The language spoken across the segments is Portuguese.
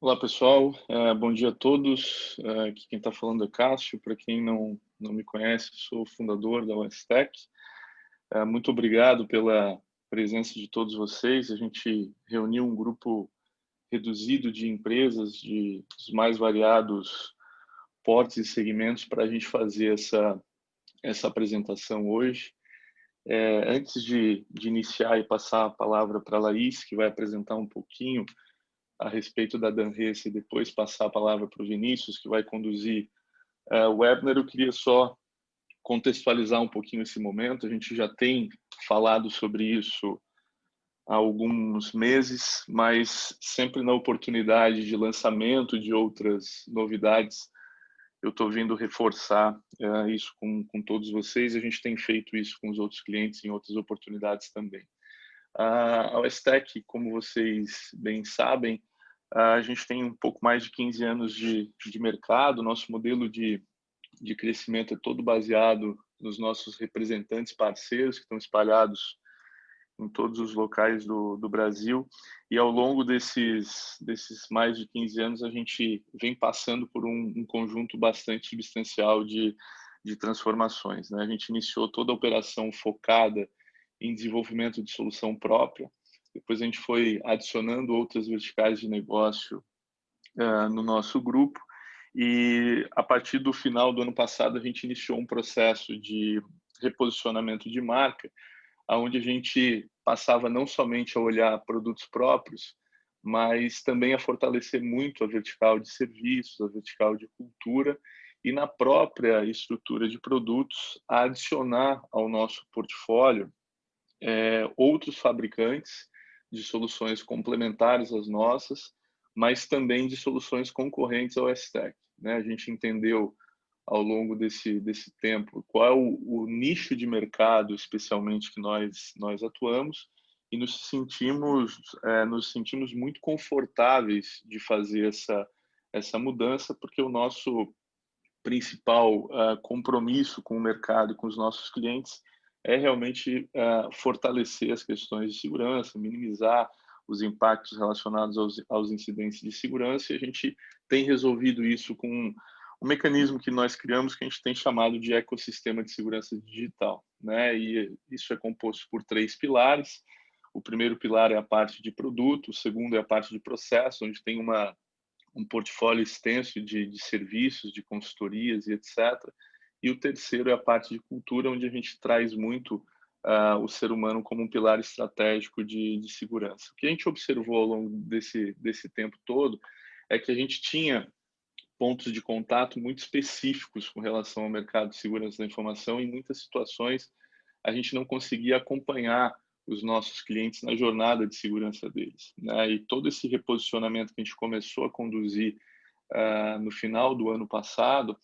Olá, pessoal. Bom dia a todos. Aqui quem está falando é Cássio. Para quem não me conhece, sou o fundador da Westec. Muito obrigado pela presença de todos vocês. A gente reuniu um grupo reduzido de empresas dos mais variados portes e segmentos para a gente fazer essa apresentação hoje. Antes de iniciar e passar a palavra para a Laís, que vai apresentar um pouquinho a respeito da Danresa e depois passar a palavra para o Vinícius, que vai conduzir o webinar, eu queria só contextualizar um pouquinho esse momento. A gente já tem falado sobre isso há alguns meses, mas sempre na oportunidade de lançamento de outras novidades, eu estou vindo reforçar isso com todos vocês. A gente tem feito isso com os outros clientes em outras oportunidades também. A Westec, como vocês bem sabem, a gente tem um pouco mais de 15 anos de mercado. Nosso modelo de crescimento é todo baseado nos nossos representantes parceiros, que estão espalhados em todos os locais do Brasil. E ao longo desses mais de 15 anos, a gente vem passando por um conjunto bastante substancial de transformações, né? A gente iniciou toda a operação focada em desenvolvimento de solução própria. Depois a gente foi adicionando outras verticais de negócio no nosso grupo. E a partir do final do ano passado, a gente iniciou um processo de reposicionamento de marca, onde a gente passava não somente a olhar produtos próprios, mas também a fortalecer muito a vertical de serviços, a vertical de cultura e na própria estrutura de produtos, a adicionar ao nosso portfólio outros fabricantes de soluções complementares às nossas, mas também de soluções concorrentes ao S-Tech, né? A gente entendeu ao longo desse tempo qual é o nicho de mercado, especialmente, que nós atuamos, e nos sentimos muito confortáveis de fazer essa mudança, porque o nosso principal compromisso com o mercado e com os nossos clientes é realmente fortalecer as questões de segurança, minimizar os impactos relacionados aos incidentes de segurança, e a gente tem resolvido isso com um mecanismo que nós criamos, que a gente tem chamado de ecossistema de segurança digital, né? E isso é composto por 3 pilares. O primeiro pilar é a parte de produto, o segundo é a parte de processo, onde tem um portfólio extenso de serviços, de consultorias e etc. E o terceiro é a parte de cultura, onde a gente traz muito o ser humano como um pilar estratégico de segurança. O que a gente observou ao longo desse tempo todo é que a gente tinha pontos de contato muito específicos com relação ao mercado de segurança da informação. Em muitas situações, a gente não conseguia acompanhar os nossos clientes na jornada de segurança deles, né? E todo esse reposicionamento que a gente começou a conduzir no final do ano passado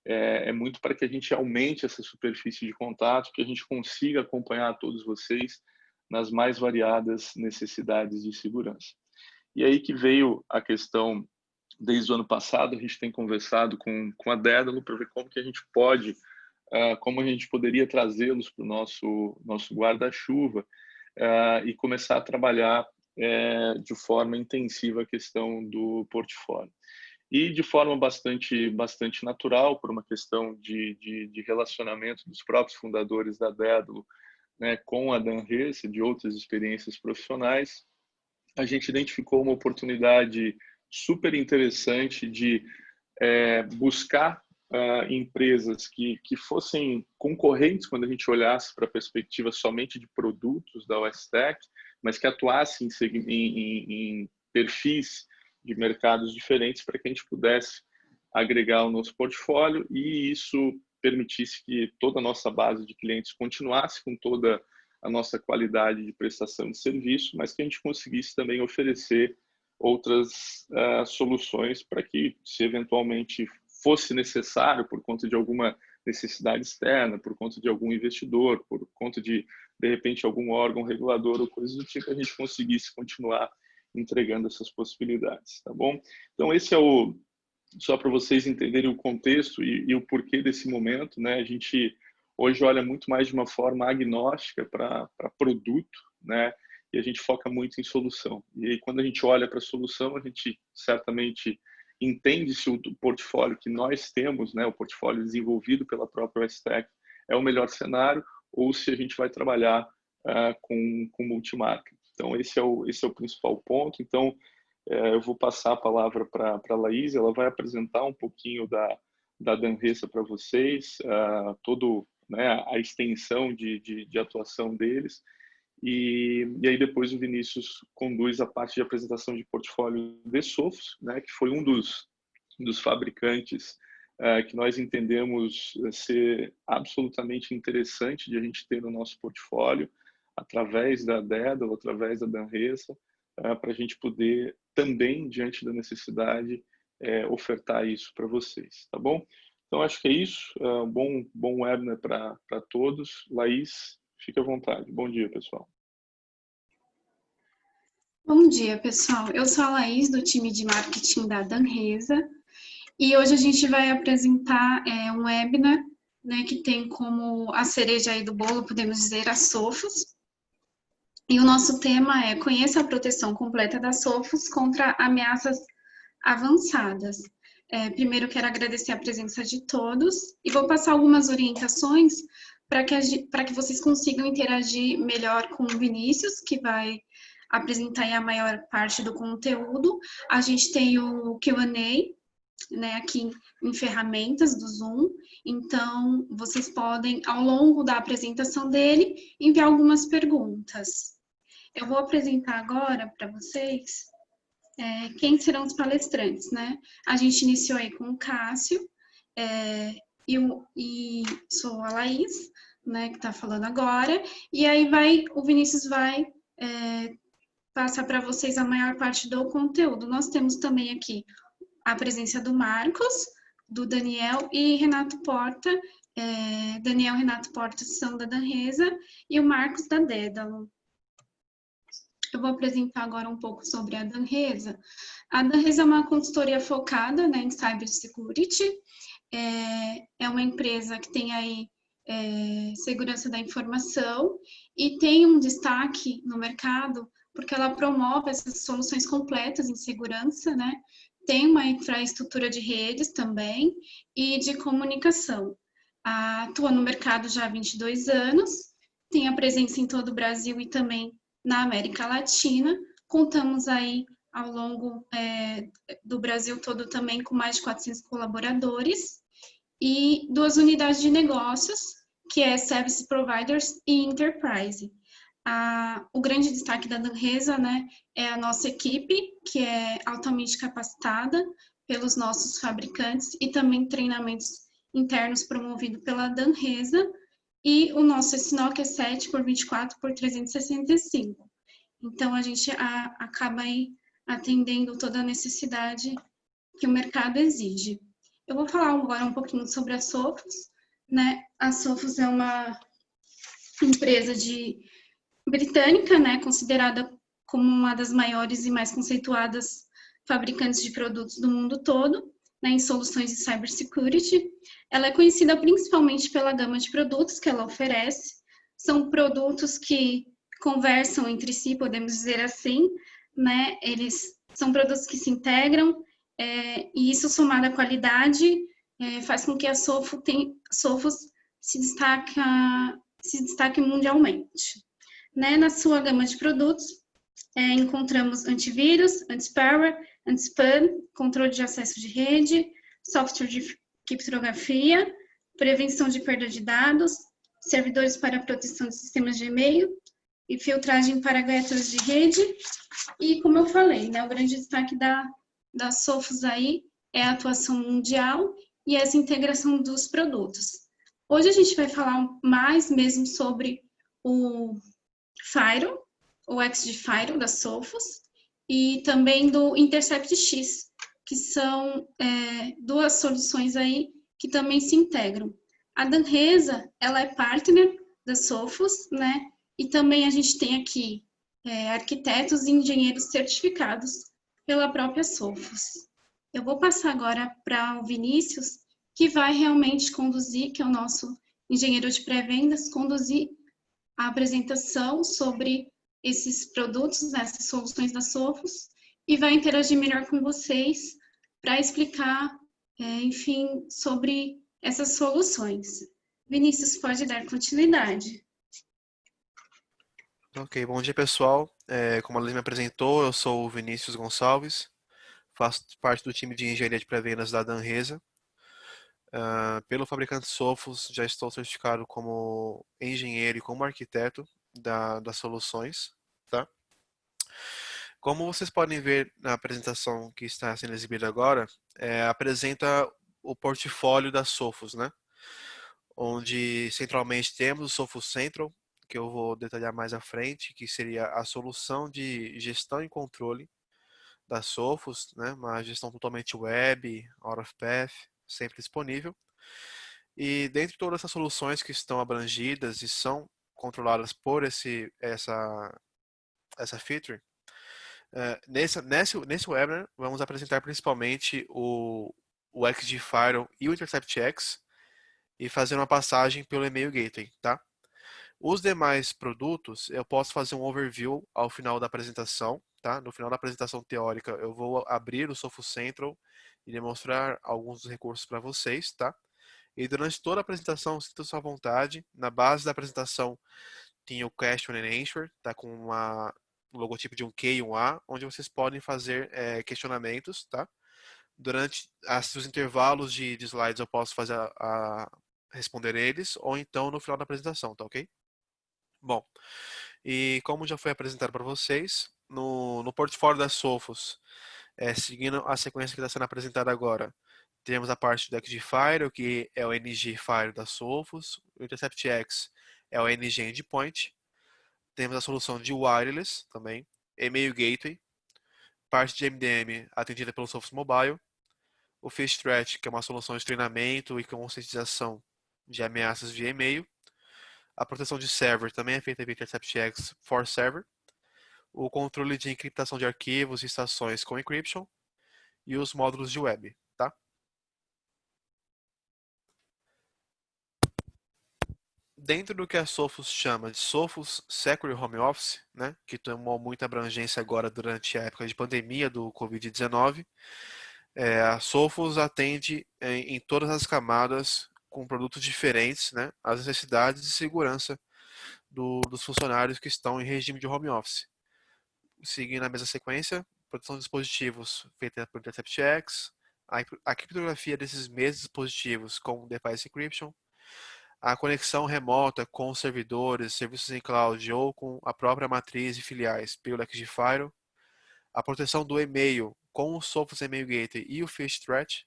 é muito para que a gente aumente essa superfície de contato, que a gente consiga acompanhar todos vocês nas mais variadas necessidades de segurança. E aí que veio a questão. Desde o ano passado, a gente tem conversado com a Dédalo para ver como que a gente pode, como a gente poderia trazê-los para o nosso guarda-chuva, e começar a trabalhar de forma intensiva a questão do portfólio. E de forma bastante natural, por uma questão de relacionamento dos próprios fundadores da Dédalo, né, com a Danresa, de outras experiências profissionais, a gente identificou uma oportunidade super interessante de buscar empresas que fossem concorrentes quando a gente olhasse para a perspectiva somente de produtos da Westec, mas que atuassem em perfis de mercados diferentes para que a gente pudesse agregar o nosso portfólio e isso permitisse que toda a nossa base de clientes continuasse com toda a nossa qualidade de prestação de serviço, mas que a gente conseguisse também oferecer outras soluções para que, se eventualmente fosse necessário, por conta de alguma necessidade externa, por conta de algum investidor, por conta de repente, algum órgão regulador ou coisas do tipo, a gente conseguisse continuar entregando essas possibilidades, tá bom? Então, esse é só para vocês entenderem o contexto e o porquê desse momento, né? A gente hoje olha muito mais de uma forma agnóstica para produto, né? e a gente foca muito em solução. E aí, quando a gente olha para a solução, a gente certamente entende se o portfólio que nós temos, né, o portfólio desenvolvido pela própria Westech, é o melhor cenário, ou se a gente vai trabalhar com multimarca. Então, esse é o principal ponto. Então, eu vou passar a palavra para a Laís, ela vai apresentar um pouquinho da Danresa para vocês, né, a extensão de atuação deles, e aí depois o Vinícius conduz a parte de apresentação de portfólio de Sophos, né, que foi um dos fabricantes que nós entendemos ser absolutamente interessante de a gente ter no nosso portfólio, através da Dedal, através da Danresa, para a gente poder também, diante da necessidade, ofertar isso para vocês, tá bom? Então, acho que é isso. Bom webinar para todos. Laís, fique à vontade. Bom dia, pessoal. Bom dia, pessoal. Eu sou a Laís, do time de marketing da Danresa, e hoje a gente vai apresentar um webinar, né, que tem como a cereja aí do bolo, podemos dizer, a Sophos. E o nosso tema é Conheça a proteção completa da Sophos contra ameaças avançadas. Primeiro, quero agradecer a presença de todos e vou passar algumas orientações para que vocês consigam interagir melhor com o Vinícius, que vai apresentar aí a maior parte do conteúdo. A gente tem o Q&A, né, aqui em ferramentas do Zoom, então vocês podem, ao longo da apresentação dele, enviar algumas perguntas. Eu vou apresentar agora para vocês quem serão os palestrantes, né? A gente iniciou aí com o Cássio, e sou a Laís, né, que está falando agora, e aí o Vinícius vai passar para vocês a maior parte do conteúdo. Nós temos também aqui a presença do Marcos, do Daniel e Renato Porta. Daniel e Renato Porta são da Danresa e o Marcos da Dédalo. Eu vou apresentar agora um pouco sobre a Danresa. A Danresa é uma consultoria focada, né, em cybersecurity. É uma empresa que tem aí segurança da informação e tem um destaque no mercado porque ela promove essas soluções completas em segurança, né? Tem uma infraestrutura de redes também e de comunicação. Atua no mercado já há 22 anos, tem a presença em todo o Brasil e também na América Latina. Contamos aí ao longo do Brasil todo também com mais de 400 colaboradores e 2 unidades de negócios, que é Service Providers e Enterprise. O grande destaque da Danresa, né, é a nossa equipe, que é altamente capacitada pelos nossos fabricantes e também treinamentos internos promovidos pela Danresa, e o nosso SNOC é 7x24x365. Então, a gente acaba aí atendendo toda a necessidade que o mercado exige. Eu vou falar agora um pouquinho sobre a Sophos, né? A Sophos é uma empresa britânica, né, considerada como uma das maiores e mais conceituadas fabricantes de produtos do mundo todo, né, em soluções de cybersecurity. Ela é conhecida principalmente pela gama de produtos que ela oferece. São produtos que conversam entre si, podemos dizer assim, né? Eles são produtos que se integram, e isso, somado à qualidade, faz com que a Sophos se destaque mundialmente. Né? Na sua gama de produtos, encontramos antivírus, anti-spyware, anti-spam, controle de acesso de rede, software de criptografia, prevenção de perda de dados, servidores para proteção de sistemas de e-mail e filtragem para gavetas de rede. E, como eu falei, né, o grande destaque da Sophos aí é a atuação mundial e essa integração dos produtos. Hoje a gente vai falar mais mesmo sobre o Firewall, o XG Firewall da Sophos, e também do Intercept X, que são 2 soluções aí que também se integram. A Danresa, ela é partner da Sophos, né? E também a gente tem aqui arquitetos e engenheiros certificados pela própria Sophos. Eu vou passar agora para o Vinícius, que vai realmente conduzir, que é o nosso engenheiro de pré-vendas, conduzir a apresentação sobre esses produtos, né, essas soluções da Sophos, e vai interagir melhor com vocês para explicar, enfim, sobre essas soluções. Vinícius, pode dar continuidade. Ok, bom dia pessoal. Como a Liz me apresentou, eu sou o Vinícius Gonçalves, faço parte do time de engenharia de pré-vendas da Danresa. Pelo fabricante Sophos, já estou certificado como engenheiro e como arquiteto das soluções, tá? Como vocês podem ver na apresentação que está sendo exibida agora, apresenta o portfólio da Sophos, né? Onde centralmente temos o Sophos Central, que eu vou detalhar mais à frente, que seria a solução de gestão e controle da Sophos, né? Uma gestão totalmente web, out of path, sempre disponível. E dentre todas essas soluções que estão abrangidas e são controladas por essa feature, nesse webinar vamos apresentar principalmente o XG Firewall e o Intercept X e fazer uma passagem pelo e-mail gateway, tá? Os demais produtos eu posso fazer um overview ao final da apresentação, tá? No final da apresentação teórica eu vou abrir o Sophos Central e demonstrar alguns dos recursos para vocês, tá? E durante toda a apresentação, sinta-se à vontade. Na base da apresentação tem o Question and Answer, tá? Com um logotipo de um Q e um A, onde vocês podem fazer questionamentos, tá? Durante os intervalos de slides eu posso fazer responder eles, ou então no final da apresentação, tá ok? Bom, e como já foi apresentado para vocês, no portfólio da Sophos, seguindo a sequência que está sendo apresentada agora, temos a parte do XG-Firewall, que é o NG Firewall da Sophos, o Intercept X é o NG Endpoint, temos a solução de Wireless também, e-mail Gateway, parte de MDM atendida pelo Sophos Mobile, o Phish Threat, que é uma solução de treinamento e conscientização de ameaças via e-mail, a proteção de server também é feita via Intercept X for Server, o controle de encriptação de arquivos e estações com encryption e os módulos de web, tá? Dentro do que a Sophos chama de Sophos Secure Home Office, né, que tomou muita abrangência agora durante a época de pandemia do Covid-19, a Sophos atende em todas as camadas com produtos diferentes, né, às necessidades de segurança dos funcionários que estão em regime de home office. Seguindo a mesma sequência, proteção de dispositivos feita por Intercept X, a criptografia desses mesmos dispositivos com Device Encryption, a conexão remota com servidores, serviços em cloud ou com a própria matriz e filiais pelo XG Firewall, a proteção do e-mail com o Sophos Email Gateway e o Phish Threat,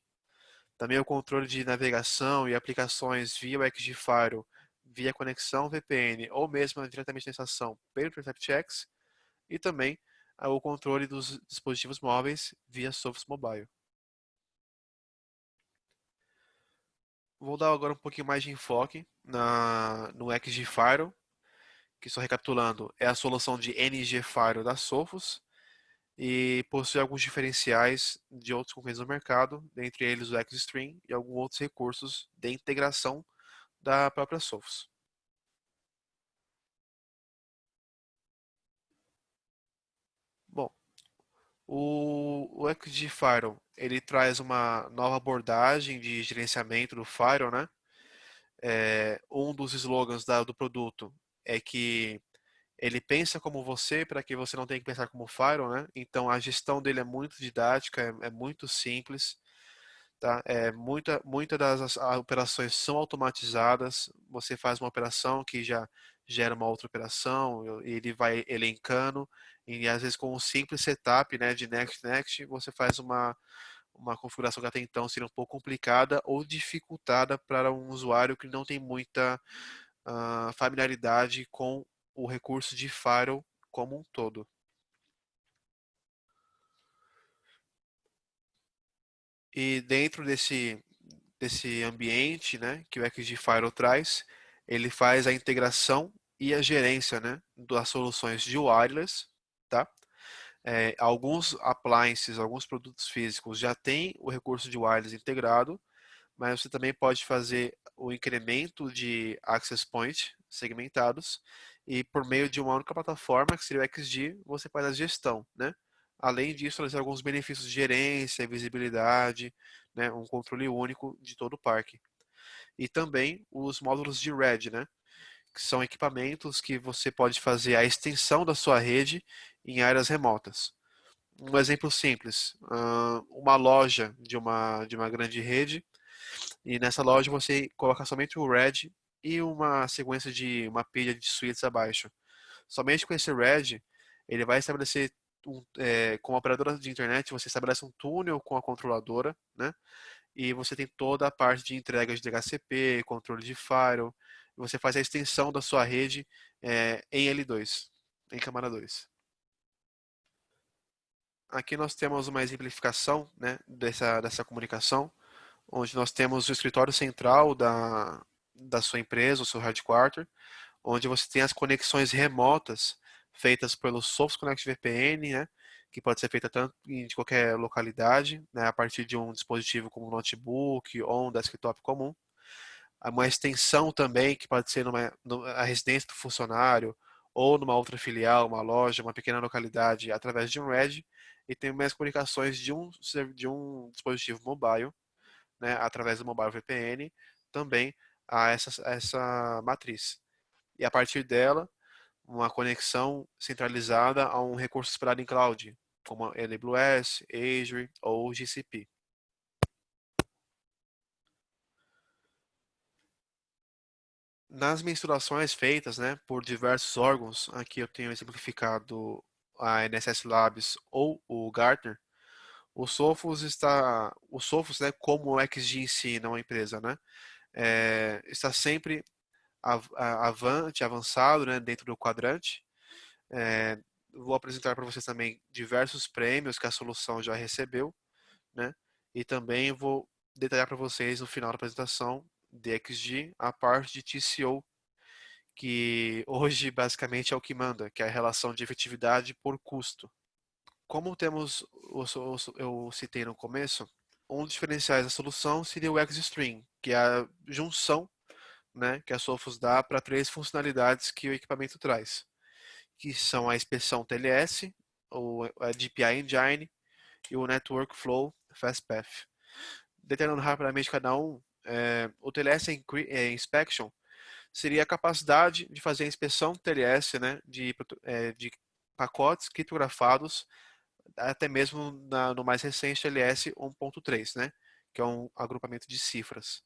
também o controle de navegação e aplicações via o XG Firewall, via conexão VPN ou mesmo diretamente na estação pelo Intercept X, e também o controle dos dispositivos móveis via Sophos Mobile. Vou dar agora um pouquinho mais de enfoque no XG Firewall, que só recapitulando, é a solução de NG Firewall da Sophos e possui alguns diferenciais de outros concorrentes no mercado, dentre eles o XStream e alguns outros recursos de integração da própria Sophos. Bom, o XG Firewall ele traz uma nova abordagem de gerenciamento do Firewall, né? Um dos slogans do produto é que ele pensa como você para que você não tenha que pensar como Firewall, né? Então a gestão dele é muito didática, é muito simples, tá? Muita das operações são automatizadas. Você faz uma operação que já gera uma outra operação, e ele vai elencando e às vezes com um simples setup, né, de next, você faz uma configuração que até então seria um pouco complicada ou dificultada para um usuário que não tem muita familiaridade com o recurso de Firewall como um todo. E dentro desse ambiente, né, que o XG Firewall traz, ele faz a integração e a gerência, né, das soluções de wireless, tá? Alguns appliances, alguns produtos físicos já têm o recurso de wireless integrado, mas você também pode fazer o incremento de access point segmentados e por meio de uma única plataforma, que seria o XG, você faz a gestão, né? Além disso, trazer alguns benefícios de gerência, visibilidade, né? Um controle único de todo o parque. E também os módulos de RED, né? Que são equipamentos que você pode fazer a extensão da sua rede em áreas remotas. Um exemplo simples, uma loja de uma grande rede, e nessa loja você coloca somente o RED e uma sequência de uma pilha de suítes abaixo. Somente com esse RED, ele vai estabelecer, com a operadora de internet, você estabelece um túnel com a controladora, né? E você tem toda a parte de entrega de DHCP, controle de firewall, e você faz a extensão da sua rede em L2, em camada 2. Aqui nós temos uma exemplificação, né, dessa comunicação, onde nós temos o escritório central da sua empresa, o seu headquarter, onde você tem as conexões remotas feitas pelo Sophos Connect VPN, né, que pode ser feita tanto de qualquer localidade, né, a partir de um dispositivo como um notebook ou um desktop comum. Uma extensão também, que pode ser a residência do funcionário, ou numa outra filial, uma loja, uma pequena localidade, através de um RED, e tem mais comunicações de um dispositivo mobile, né, através do Mobile VPN, também a essa matriz. E a partir dela, uma conexão centralizada a um recurso hospedado em cloud, como AWS, Azure ou GCP. Nas mensurações feitas, né, por diversos órgãos, aqui eu tenho exemplificado a NSS Labs ou o Gartner. O Sophos, né, como o XG em si, não a empresa, né, está sempre avançado, né, dentro do quadrante. Vou apresentar para vocês também diversos prêmios que a solução já recebeu, né, e também vou detalhar para vocês no final da apresentação de XG a parte de TCO, que hoje basicamente é o que manda, que é a relação de efetividade por custo. Como temos, eu citei no começo, um dos diferenciais da solução seria o XStream, que é a junção, né, que a Sophos dá para três funcionalidades que o equipamento traz, que são a inspeção TLS, a DPI Engine e o Network Flow FastPath. Detalhando rapidamente cada um, o TLS Inspection seria a capacidade de fazer a inspeção TLS, né, de pacotes criptografados, até mesmo no mais recente TLS 1.3, né, que é um agrupamento de cifras.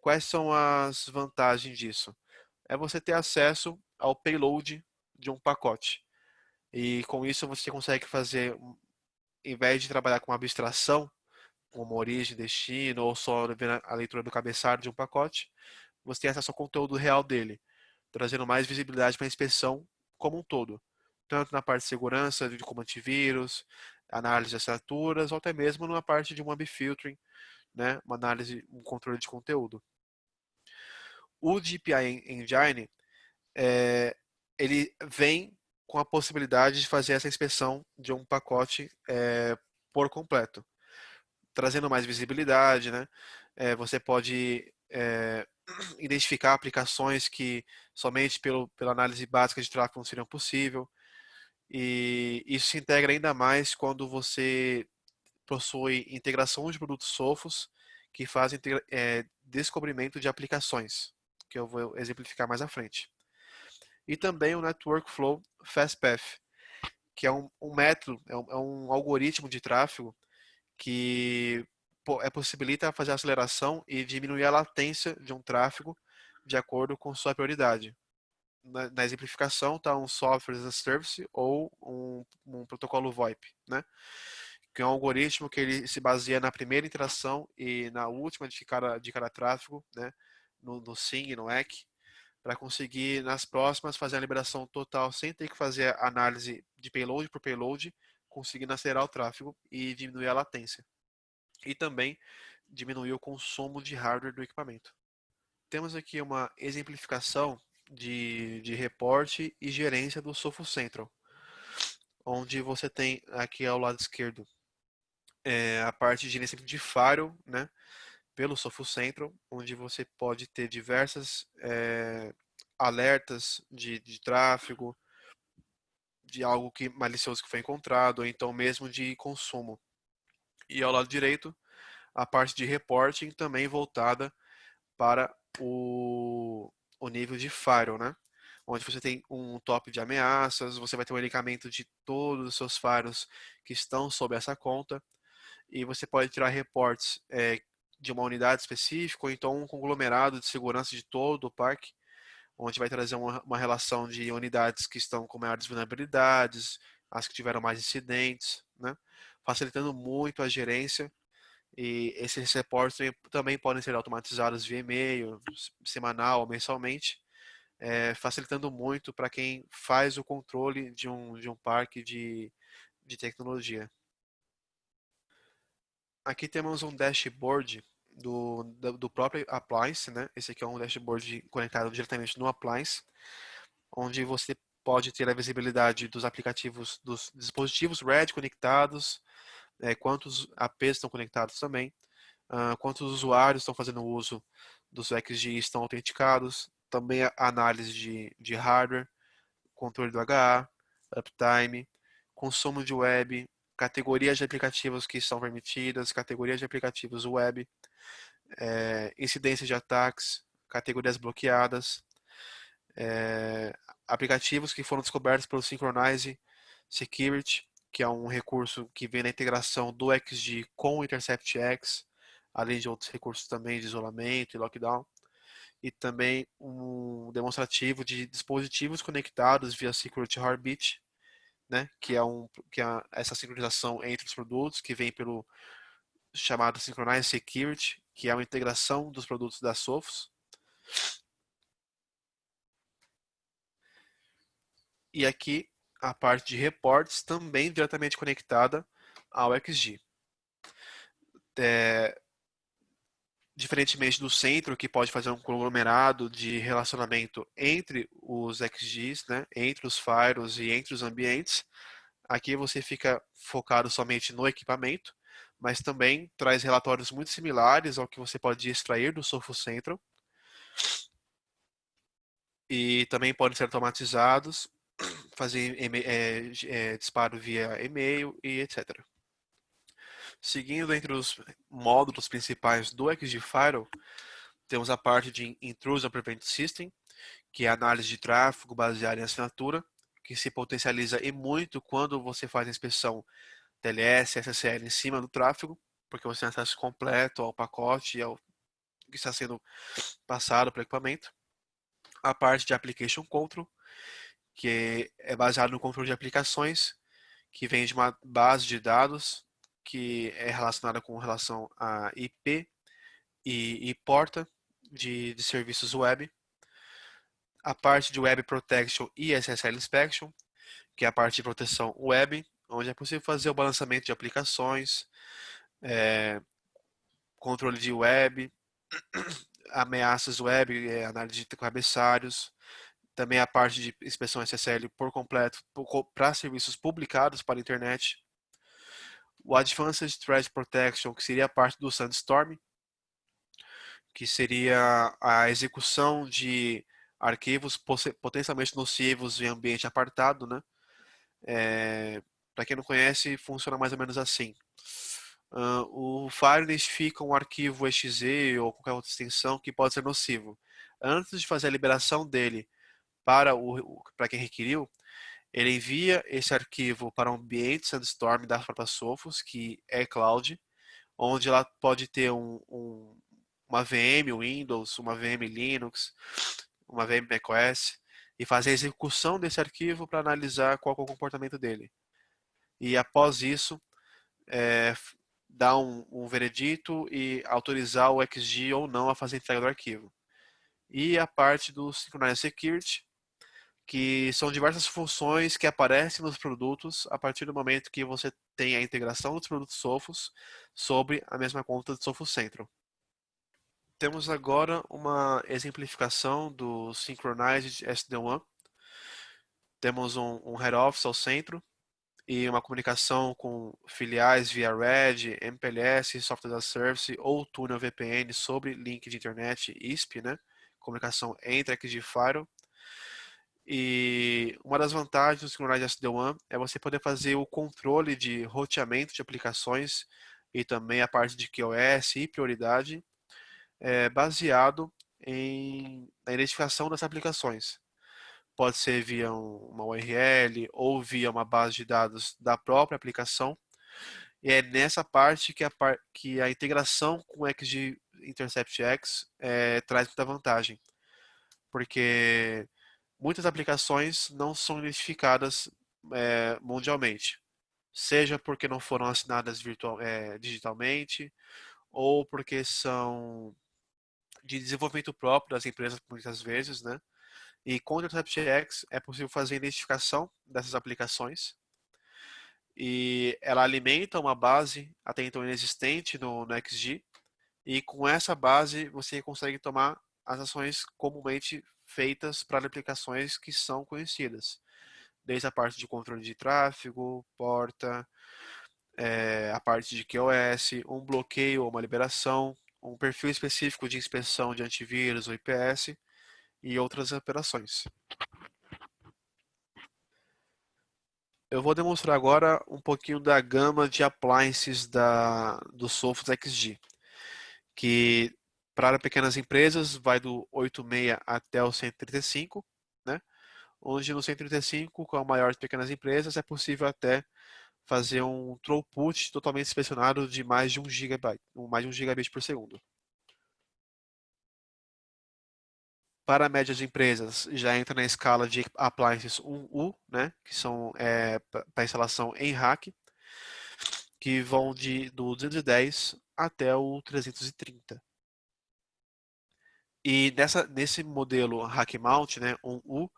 Quais são as vantagens disso? É você ter acesso ao payload de um pacote. E com isso você consegue fazer, em vez de trabalhar com abstração, como origem, destino, ou só ver a leitura do cabeçalho de um pacote, você tem acesso ao conteúdo real dele, trazendo mais visibilidade para a inspeção como um todo, tanto na parte de segurança, de como antivírus, análise de assinaturas, ou até mesmo na parte de um web filtering, né, uma análise, um controle de conteúdo. O DPI Engine, ele vem com a possibilidade de fazer essa inspeção de um pacote por completo, trazendo mais visibilidade, né? Você pode identificar aplicações que somente pela análise básica de tráfego não seriam possível, e isso se integra ainda mais quando você possui integração de produtos Sophos que fazem descobrimento de aplicações, que eu vou exemplificar mais à frente. E também o Network Flow FastPath, que é um método, é um algoritmo de tráfego que possibilita fazer a aceleração e diminuir a latência de um tráfego de acordo com sua prioridade. Na exemplificação está um software as a service ou um protocolo VoIP, né? Que é um algoritmo que ele se baseia na primeira interação e na última de cada tráfego, né? No SYN e no EC, para conseguir nas próximas fazer a liberação total sem ter que fazer a análise de payload por payload, conseguindo acelerar o tráfego e diminuir a latência. E também diminuir o consumo de hardware do equipamento. Temos aqui uma exemplificação de reporte e gerência do Sophos Central, onde você tem aqui ao lado esquerdo a parte de gerenciamento de firewall, né, pelo Sophos Central, onde você pode ter diversas alertas de tráfego, de algo malicioso que foi encontrado, ou então mesmo de consumo. E ao lado direito, a parte de reporting também voltada para o nível de firewall, né? Onde você tem um top de ameaças, você vai ter um linkamento de todos os seus firewalls que estão sob essa conta, e você pode tirar reportes de uma unidade específica, ou então um conglomerado de segurança de todo o parque, onde vai trazer uma relação de unidades que estão com maiores vulnerabilidades, as que tiveram mais incidentes, né? Facilitando muito a gerência. E esses reportes também podem ser automatizados via e-mail, semanal ou mensalmente, facilitando muito para quem faz o controle de um parque de tecnologia. Aqui temos um dashboard do próprio appliance, né? Esse aqui é um dashboard conectado diretamente no appliance, onde você pode ter a visibilidade dos aplicativos, dos dispositivos Red conectados, quantos APs estão conectados também, quantos usuários estão fazendo uso dos XG estão autenticados, também a análise de hardware, controle do HA, uptime, consumo de web, categorias de aplicativos que são permitidas, categorias de aplicativos web, incidência de ataques, categorias bloqueadas, aplicativos que foram descobertos pelo Synchronize Security, que é um recurso que vem na integração do XG com o InterceptX, além de outros recursos também de isolamento e lockdown, e também um demonstrativo de dispositivos conectados via Security Heartbeat, né, que é essa sincronização entre os produtos, que vem pelo chamado Synchronize Security, que é uma integração dos produtos da Sophos. E aqui a parte de reportes também diretamente conectada ao XG. Diferentemente do centro, que pode fazer um conglomerado de relacionamento entre os XGs, né, entre os firewalls e entre os ambientes, aqui você fica focado somente no equipamento, mas também traz relatórios muito similares ao que você pode extrair do Sophos Central, e também podem ser automatizados, fazer disparo via e-mail e etc. Seguindo entre os módulos principais do XG Firewall, temos a parte de Intrusion Prevention System, que é a análise de tráfego baseada em assinatura, que se potencializa e muito quando você faz a inspeção TLS, SSL em cima do tráfego, porque você tem acesso completo ao pacote e ao que está sendo passado para o equipamento. A parte de Application Control, que é baseado no controle de aplicações, que vem de uma base de dados que é relacionada com relação a IP e porta de serviços web. A parte de Web Protection e SSL Inspection, que é a parte de proteção web, onde é possível fazer o balanceamento de aplicações, controle de web, ameaças web, análise de cabeçalhos, também a parte de inspeção SSL por completo para serviços publicados para a internet. O Advanced Threat Protection, que seria a parte do Sandstorm, que seria a execução de arquivos potencialmente nocivos em ambiente apartado, né? Para quem não conhece, funciona mais ou menos assim. O Fire identifica um arquivo exe ou qualquer outra extensão que pode ser nocivo. Antes de fazer a liberação dele para quem requeriu, ele envia esse arquivo para um ambiente Sandstorm da própria Sophos, que é cloud, onde ela pode ter uma VM Windows, uma VM Linux, uma VM macOS, e fazer a execução desse arquivo para analisar qual é o comportamento dele. E após isso, dar um veredito e autorizar o XG ou não a fazer a entrega do arquivo. E a parte do Synchronized Security, que são diversas funções que aparecem nos produtos a partir do momento que você tem a integração dos produtos Sophos sobre a mesma conta do Sophos Central. Temos agora uma exemplificação do Synchronized SD-WAN. Temos um head office ao centro e uma comunicação com filiais via RED, MPLS, Software as a Service ou túnel VPN sobre link de internet ISP, né? Comunicação entre XG Firewall. E uma das vantagens do Synchronize SD-WAN é você poder fazer o controle de roteamento de aplicações e também a parte de QoS e prioridade baseado na identificação das aplicações. Pode ser via uma URL ou via uma base de dados da própria aplicação. E é nessa parte que a integração com o XG Intercept X traz muita vantagem, porque muitas aplicações não são identificadas mundialmente, seja porque não foram assinadas digitalmente ou porque são de desenvolvimento próprio das empresas muitas vezes, né? E com o Intercept X é possível fazer a identificação dessas aplicações e ela alimenta uma base até então inexistente no XG e com essa base você consegue tomar as ações comumente feitas para aplicações que são conhecidas, desde a parte de controle de tráfego, porta, a parte de QoS, um bloqueio ou uma liberação, um perfil específico de inspeção de antivírus ou IPS e outras operações. Eu vou demonstrar agora um pouquinho da gama de appliances do Sophos XG, que para pequenas empresas vai do 86 até o 135, né? Onde no 135, com a maior de pequenas empresas, é possível até fazer um throughput totalmente inspecionado de mais de 1 GB, mais de 1 GB por segundo. Para médias empresas, já entra na escala de appliances 1U, né, que são para instalação em rack, que vão do 210 até o 330. E nesse modelo rack mount, né, 1U,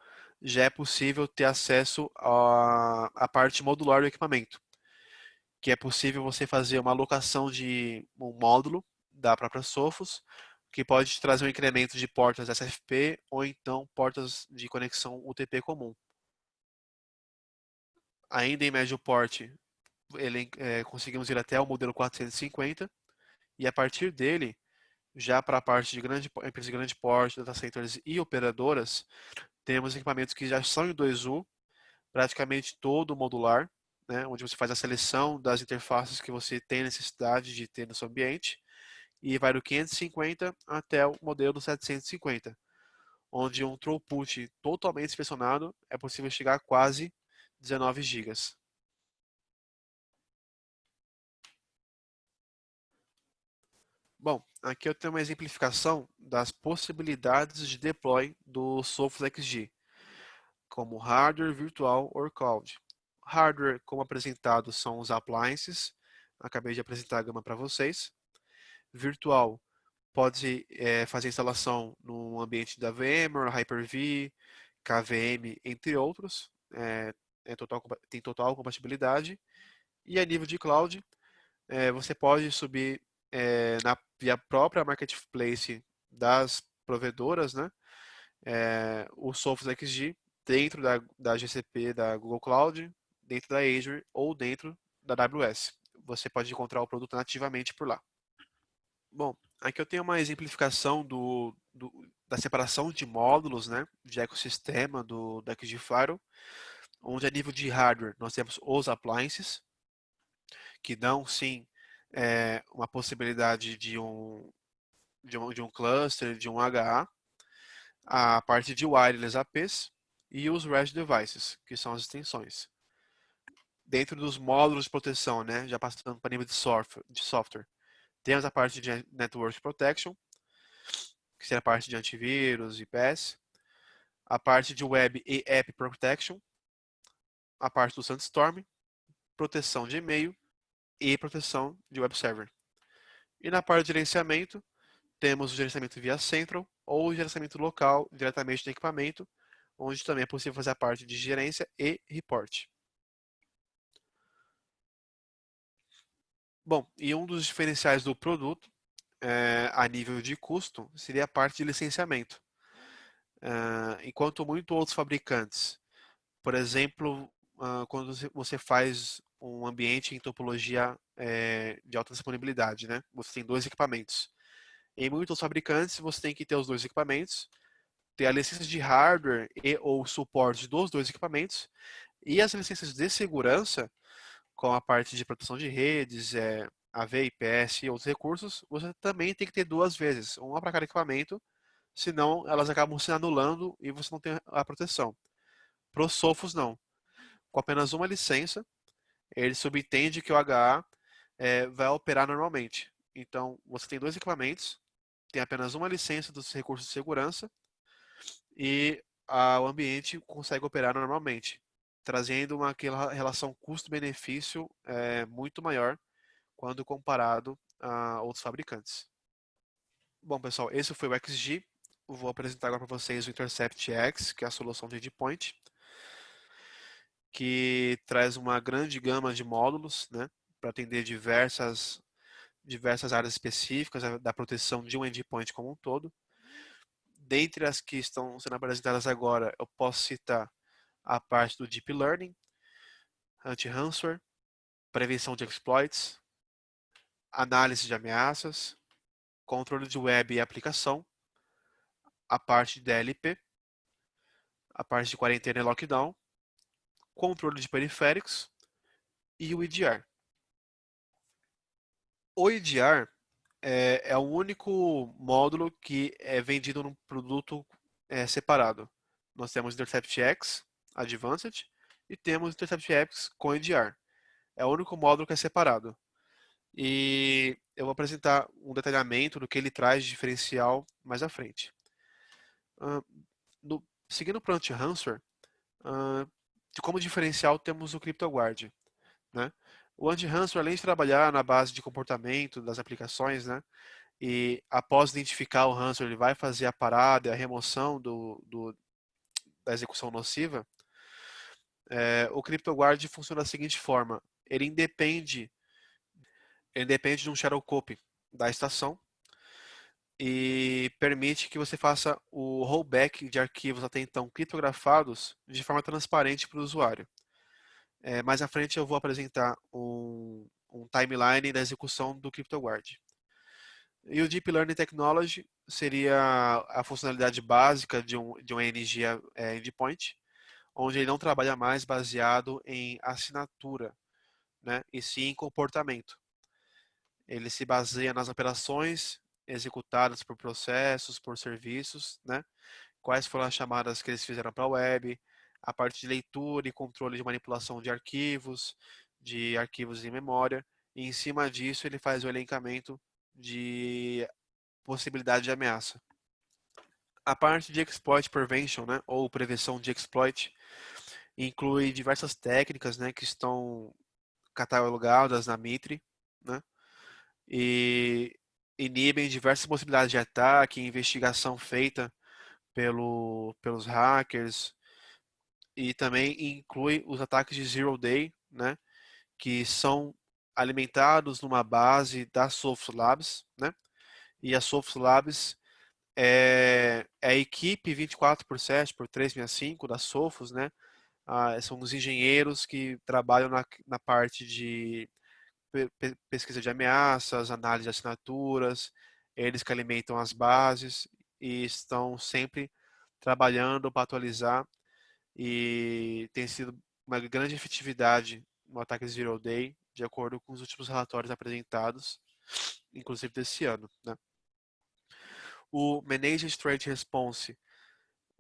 já é possível ter acesso à parte modular do equipamento, que é possível você fazer uma alocação de um módulo da própria Sophos, que pode trazer um incremento de portas SFP ou então portas de conexão UTP comum. Ainda em médio porte, conseguimos ir até o modelo 450 e a partir dele, já para a parte de empresas de grande porte, data centers e operadoras, temos equipamentos que já são em 2U, praticamente todo modular, né, onde você faz a seleção das interfaces que você tem necessidade de ter no seu ambiente, e vai do 550 até o modelo 750, onde um throughput totalmente inspecionado é possível chegar a quase 19 GB. Bom, aqui eu tenho uma exemplificação das possibilidades de deploy do Sophos XG, como hardware, virtual ou cloud. Hardware, como apresentado, são os appliances. Acabei de apresentar a gama para vocês. Virtual, pode fazer instalação no ambiente da VMware, Hyper-V, KVM, entre outros. Tem total compatibilidade. E a nível de cloud, você pode subir via própria marketplace das provedoras, né? O Sophos XG dentro da GCP, da Google Cloud, dentro da Azure ou dentro da AWS. Você pode encontrar o produto nativamente por lá. Bom, aqui eu tenho uma exemplificação da separação de módulos, né, de ecossistema do XG Firewall, onde a nível de hardware nós temos os appliances, que dão sim uma possibilidade de um cluster, de um HA, a parte de wireless APs e os REST devices, que são as extensões. Dentro dos módulos de proteção, né, já passando para nível de software, temos a parte de Network Protection, que seria a parte de antivírus e IPS, a parte de Web e App Protection, a parte do SandStorm, proteção de e-mail e proteção de web server. E na parte de gerenciamento, temos o gerenciamento via Central ou o gerenciamento local diretamente do equipamento, onde também é possível fazer a parte de gerência e report. Bom, e um dos diferenciais do produto, a nível de custo, seria a parte de licenciamento. Enquanto muitos outros fabricantes, por exemplo, quando você faz um ambiente em topologia de alta disponibilidade, né? Você tem dois equipamentos. Em muitos fabricantes, você tem que ter os dois equipamentos, ter a licença de hardware e ou suporte dos dois equipamentos e as licenças de segurança, com a parte de proteção de redes, AV, IPS e outros recursos, você também tem que ter duas vezes, uma para cada equipamento, senão elas acabam se anulando e você não tem a proteção. Para os Sophos, não. Com apenas uma licença, ele subentende que o HA vai operar normalmente. Então, você tem dois equipamentos, tem apenas uma licença dos recursos de segurança e o ambiente consegue operar normalmente, trazendo aquela relação custo-benefício muito maior quando comparado a outros fabricantes. Bom, pessoal, esse foi o XG. Eu vou apresentar agora para vocês o Intercept X, que é a solução de endpoint, que traz uma grande gama de módulos, né, para atender diversas áreas específicas da proteção de um endpoint como um todo. Dentre as que estão sendo apresentadas agora, eu posso citar a parte do Deep Learning, anti-ransomware, prevenção de exploits, análise de ameaças, controle de web e aplicação, a parte de DLP, a parte de quarentena e lockdown, controle de periféricos e o EDR. O EDR é o único módulo que é vendido num produto separado. Nós temos Intercept X Advanced e temos Intercept X com EDR. É o único módulo que é separado. E eu vou apresentar um detalhamento do que ele traz de diferencial mais à frente. Seguindo para o anti-ransomware, como diferencial temos o CryptoGuard, né? O anti-ransomware, além de trabalhar na base de comportamento das aplicações, né, e após identificar o ransomware, ele vai fazer a parada e a remoção da execução nociva, o CryptoGuard funciona da seguinte forma: ele independe de um shadow copy da estação e permite que você faça o rollback de arquivos até então criptografados de forma transparente para o usuário. Mais à frente eu vou apresentar um timeline da execução do CryptoGuard. E o Deep Learning Technology seria a funcionalidade básica de um NG endpoint, onde ele não trabalha mais baseado em assinatura, né, e sim em comportamento. Ele se baseia nas operações executadas por processos, por serviços, né, quais foram as chamadas que eles fizeram para a web, a parte de leitura e controle de manipulação de arquivos em memória, e em cima disso ele faz o elencamento de possibilidade de ameaça. A parte de exploit prevention, né, ou prevenção de exploit, inclui diversas técnicas, né, que estão catalogadas na MITRE, né, e inibem diversas possibilidades de ataque e investigação feita pelos hackers, e também inclui os ataques de Zero Day, né, que são alimentados numa base da Sophos Labs, né, e a Sophos Labs é a equipe 24/7 por 365 da Sophos, né, são os engenheiros que trabalham na parte de pesquisa de ameaças, análise de assinaturas, eles que alimentam as bases e estão sempre trabalhando para atualizar, e tem sido uma grande efetividade no ataque Zero Day, de acordo com os últimos relatórios apresentados, inclusive desse ano, né? O Managed Threat Response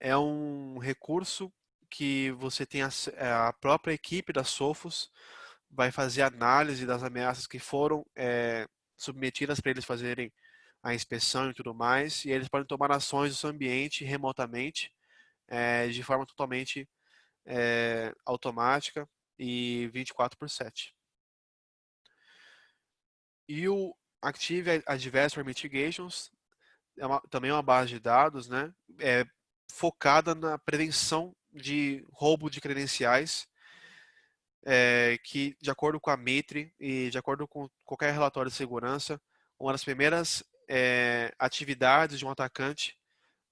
é um recurso que você tem a própria equipe da Sophos vai fazer análise das ameaças que foram submetidas para eles fazerem a inspeção e tudo mais, e eles podem tomar ações do seu ambiente remotamente, de forma totalmente automática e 24/7. E o Active Adversary Mitigations também é uma base de dados, né, focada na prevenção de roubo de credenciais, que, de acordo com a MITRE e de acordo com qualquer relatório de segurança, uma das primeiras atividades de um atacante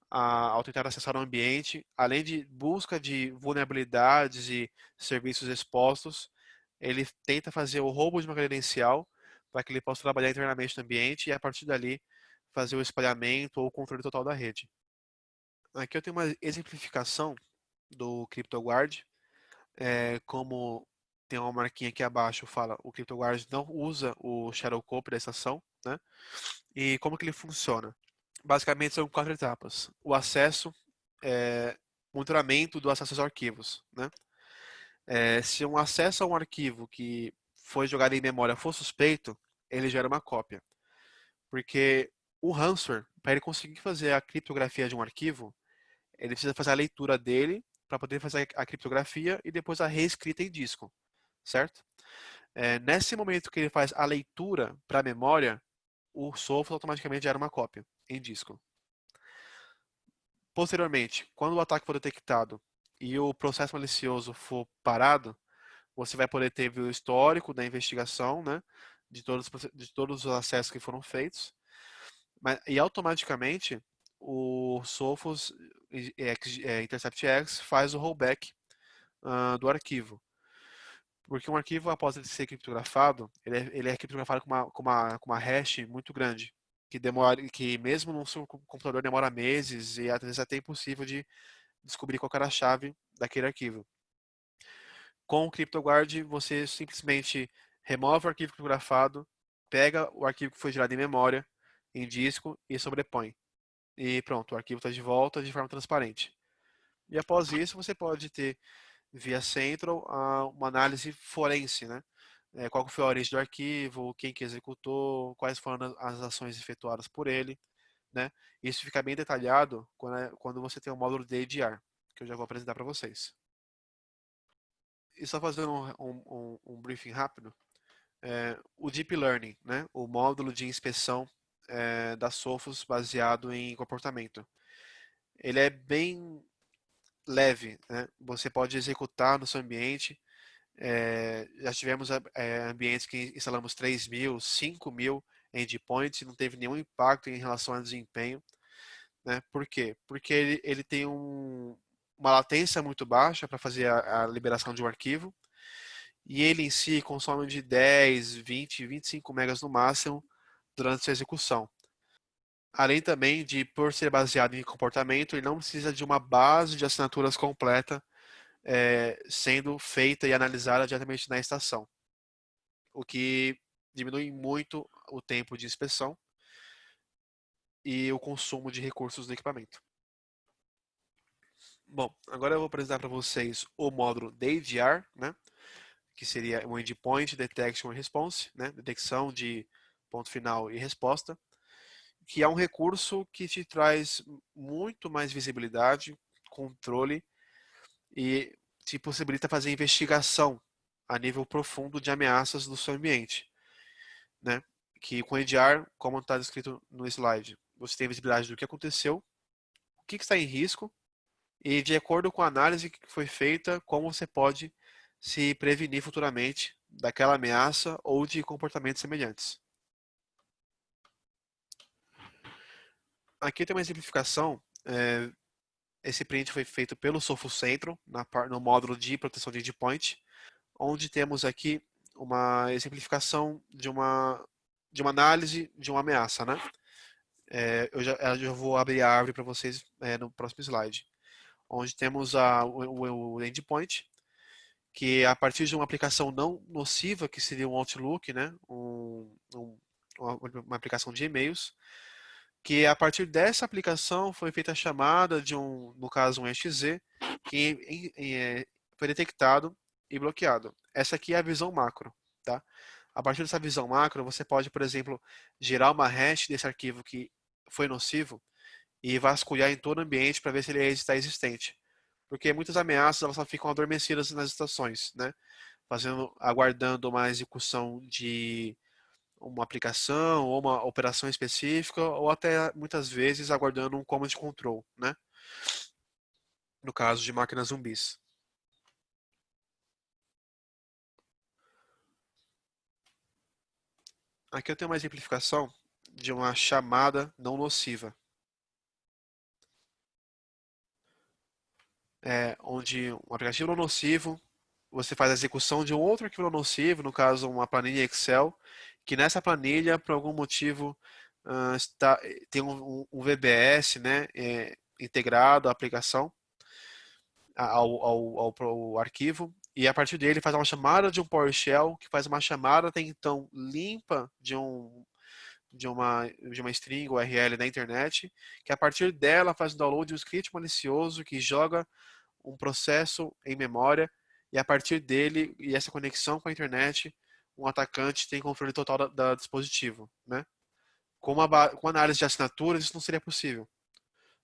ao tentar acessar o ambiente, além de busca de vulnerabilidades e serviços expostos, ele tenta fazer o roubo de uma credencial para que ele possa trabalhar internamente no ambiente e, a partir dali, fazer o espalhamento ou o controle total da rede. Aqui eu tenho uma exemplificação do CryptoGuard. Como tem uma marquinha aqui abaixo, fala o CryptoGuard não usa o Shadow Copy da estação, né? E como que ele funciona? Basicamente são 4 etapas. O acesso, monitoramento do acesso aos arquivos, né? Se um acesso a um arquivo que foi jogado em memória for suspeito, ele gera uma cópia. Porque o ransomware, para ele conseguir fazer a criptografia de um arquivo, ele precisa fazer a leitura dele para poder fazer a criptografia e depois a reescrita em disco, certo? Nesse momento que ele faz a leitura para a memória, o software automaticamente gera uma cópia em disco. Posteriormente, quando o ataque for detectado e o processo malicioso for parado, você vai poder ter o histórico da investigação, né, de todos os acessos que foram feitos, e automaticamente o Sophos Intercept X faz o rollback do arquivo. Porque um arquivo, após ele ser criptografado, ele é criptografado com uma hash muito grande, que mesmo no seu computador demora meses e às vezes até impossível de descobrir qual era a chave daquele arquivo. Com o CryptoGuard, você simplesmente remove o arquivo criptografado, pega o arquivo que foi gerado em memória, em disco e sobrepõe. E pronto, o arquivo está de volta de forma transparente. E após isso, você pode ter, via Central, uma análise forense, né? Qual foi a origem do arquivo, quem que executou, quais foram as ações efetuadas por ele, né? Isso fica bem detalhado quando você tem o módulo de ADR, que eu já vou apresentar para vocês. E só fazendo um briefing rápido, o Deep Learning, né? O módulo de inspeção da Sophos baseado em comportamento. Ele é bem leve, né? Você pode executar no seu ambiente. Já tivemos ambientes que instalamos 3.000, 5.000 endpoints e não teve nenhum impacto em relação ao desempenho, né? Por quê? Porque ele tem uma latência muito baixa para fazer a liberação de um arquivo e ele em si consome de 10, 20, 25 megas no máximo durante sua execução. Além também de, por ser baseado em comportamento, ele não precisa de uma base de assinaturas completa sendo feita e analisada diretamente na estação, o que diminui muito o tempo de inspeção e o consumo de recursos do equipamento. Bom, agora eu vou apresentar para vocês o módulo DADR, né, que seria o Endpoint Detection and Response, né, detecção de ponto final e resposta, que é um recurso que te traz muito mais visibilidade, controle e te possibilita fazer investigação a nível profundo de ameaças do seu ambiente, né? Que com EDR, como está descrito no slide, você tem visibilidade do que aconteceu, o que está em risco e, de acordo com a análise que foi feita, como você pode se prevenir futuramente daquela ameaça ou de comportamentos semelhantes. Aqui tem uma exemplificação. Esse print foi feito pelo Sophos Central, no módulo de proteção de endpoint, onde temos aqui uma exemplificação de uma análise de uma ameaça, né? Eu já vou abrir a árvore para vocês no próximo slide, onde temos o endpoint, que a partir de uma aplicação não nociva, que seria um Outlook, né? Uma aplicação de e-mails, que a partir dessa aplicação foi feita a chamada de no caso um exe, que foi detectado e bloqueado. Essa aqui é a visão macro, tá? A partir dessa visão macro, você pode, por exemplo, gerar uma hash desse arquivo que foi nocivo e vasculhar em todo o ambiente para ver se ele está existente. Porque muitas ameaças elas só ficam adormecidas nas estações, né? Aguardando uma execução de uma aplicação ou uma operação específica, ou até muitas vezes aguardando um command control, né? No caso de máquinas zumbis. Aqui eu tenho uma exemplificação de uma chamada não nociva, onde um aplicativo não nocivo, você faz a execução de um outro arquivo não nocivo, no caso uma planilha Excel, que nessa planilha, por algum motivo, tem um VBS, né, integrado à aplicação, ao arquivo, e a partir dele faz uma chamada de um PowerShell, que faz uma chamada até então limpa de uma string URL da internet, que a partir dela faz o download de um script malicioso que joga um processo em memória, e a partir dele e essa conexão com a internet, um atacante tem controle total da dispositivo, né? Com análise de assinaturas, isso não seria possível.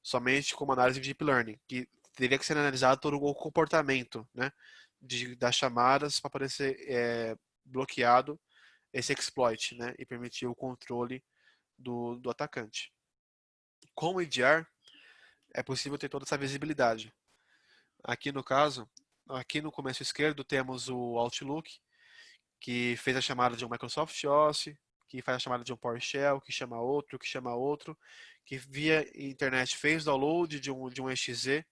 Somente com uma análise de deep learning, que teria que ser analisado todo o comportamento, né, das chamadas para poder ser bloqueado esse exploit, né, e permitir o controle do atacante. Com o EDR, é possível ter toda essa visibilidade. Aqui no caso, aqui no começo esquerdo temos o Outlook, que fez a chamada de um Microsoft Office, que faz a chamada de um PowerShell, que chama outro, que via internet fez download de um exe,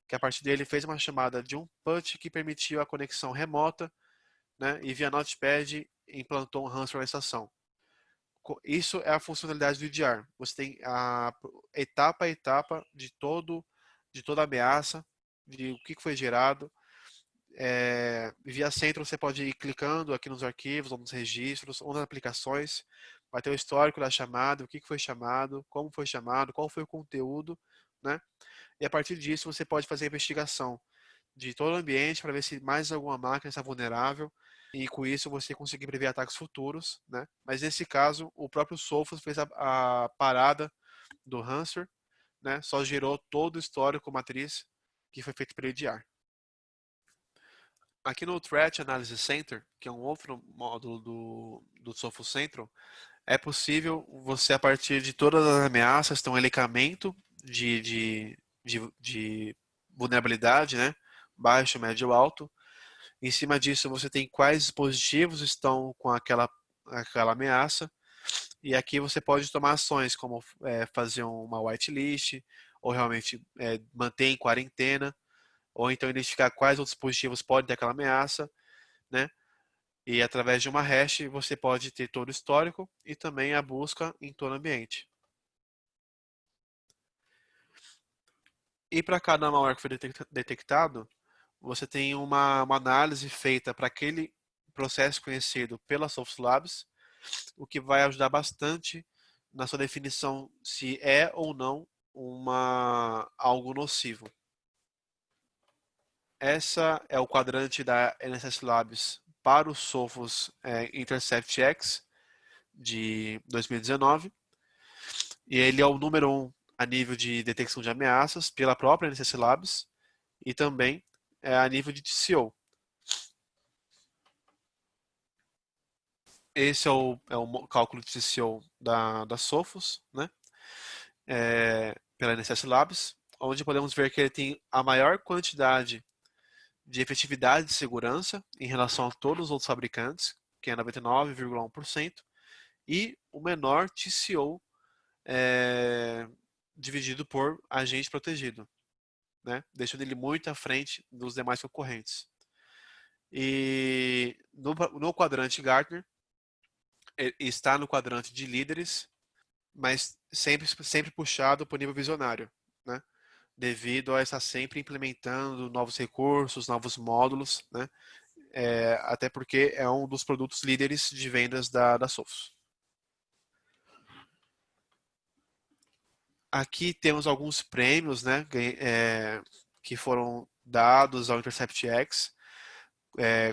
que a partir dele fez uma chamada de um PUT que permitiu a conexão remota, né, e via Notepad implantou um ransomware na estação. Isso é a funcionalidade do EDR. Você tem a etapa a etapa de toda a ameaça, de o que foi gerado. Via Centro você pode ir clicando aqui nos arquivos, ou nos registros, ou nas aplicações. Vai ter o histórico da chamada, o que foi chamado, como foi chamado, qual foi o conteúdo, né? E a partir disso você pode fazer a investigação de todo o ambiente para ver se mais alguma máquina está vulnerável, e com isso você conseguir prever ataques futuros, né? Mas nesse caso, o próprio Sophos fez a parada do ransomware, né? Só gerou todo o histórico matriz que foi feito pelo EDR. Aqui no Threat Analysis Center, que é um outro módulo do Sophos Central, é possível você, a partir de todas as ameaças, ter um elencamento de vulnerabilidade, né? Baixo, médio, alto. Em cima disso, você tem quais dispositivos estão com aquela ameaça. E aqui você pode tomar ações, como fazer uma whitelist, ou realmente manter em quarentena, ou então identificar quais outros dispositivos podem ter aquela ameaça, né? E através de uma hash você pode ter todo o histórico e também a busca em todo o ambiente. E para cada malware que foi detectado, você tem uma análise feita para aquele processo conhecido pela Sophos Labs, o que vai ajudar bastante na sua definição se é ou não algo nocivo. Essa é o quadrante da NSS Labs para o Sophos Intercept X de 2019. E ele é o número 1 a nível de detecção de ameaças pela própria NSS Labs e também a nível de TCO. Esse é o cálculo de TCO da Sophos, né? Pela NSS Labs, onde podemos ver que ele tem a maior quantidade de efetividade de segurança em relação a todos os outros fabricantes, que é 99,1%, e o menor TCO dividido por agente protegido, né? Deixando ele muito à frente dos demais concorrentes. E no quadrante Gartner, está no quadrante de líderes, mas sempre puxado para o nível visionário, né? Devido a estar sempre implementando novos recursos, novos módulos, né? Até porque é um dos produtos líderes de vendas da Sophos. Aqui temos alguns prêmios, né, que foram dados ao Intercept X.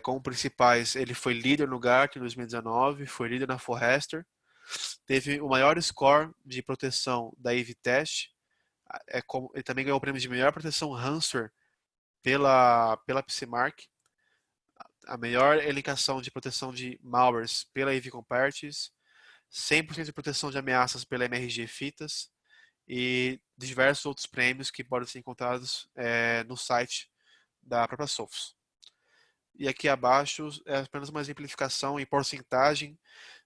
Como principais, ele foi líder no Gartner em 2019, foi líder na Forrester, teve o maior score de proteção da EV-Test, ele também ganhou o prêmio de melhor proteção ransomware pela PCMark, a melhor elencação de proteção de malwares pela EV Compartis, 100% de proteção de ameaças pela MRG Fitas e diversos outros prêmios que podem ser encontrados no site da própria Sophos. E aqui abaixo é apenas uma exemplificação em porcentagem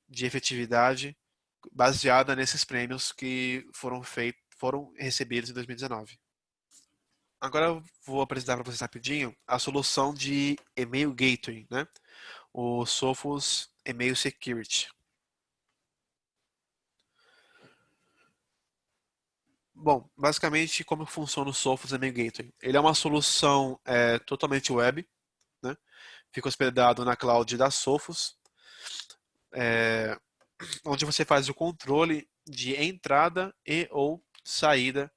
de efetividade baseada nesses prêmios que foram recebidos em 2019. Agora eu vou apresentar para vocês rapidinho a solução de Email Gateway, né? O Sophos Email Security. Bom, basicamente, como funciona o Sophos e-mail gateway? Ele é uma solução totalmente web, né? Fica hospedado na cloud da Sophos, é, onde você faz o controle de entrada e ou saída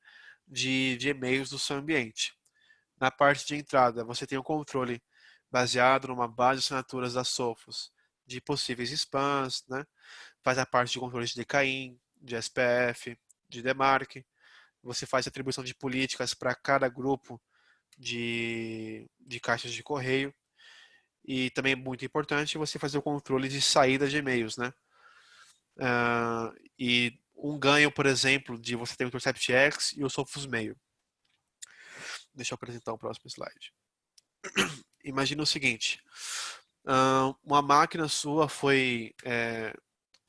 de e-mails do seu ambiente. Na parte de entrada, você tem o controle baseado numa base de assinaturas da Sophos de possíveis spams, né? Faz a parte de controle de DKIM, de SPF, de DMARC. Você faz atribuição de políticas para cada grupo de caixas de correio. E também é muito importante você fazer o controle de saída de e-mails, né? E um ganho, por exemplo, de você ter o Intercept X e o Sophos Mail. Deixa eu apresentar o próximo slide. Imagina o seguinte: uma máquina sua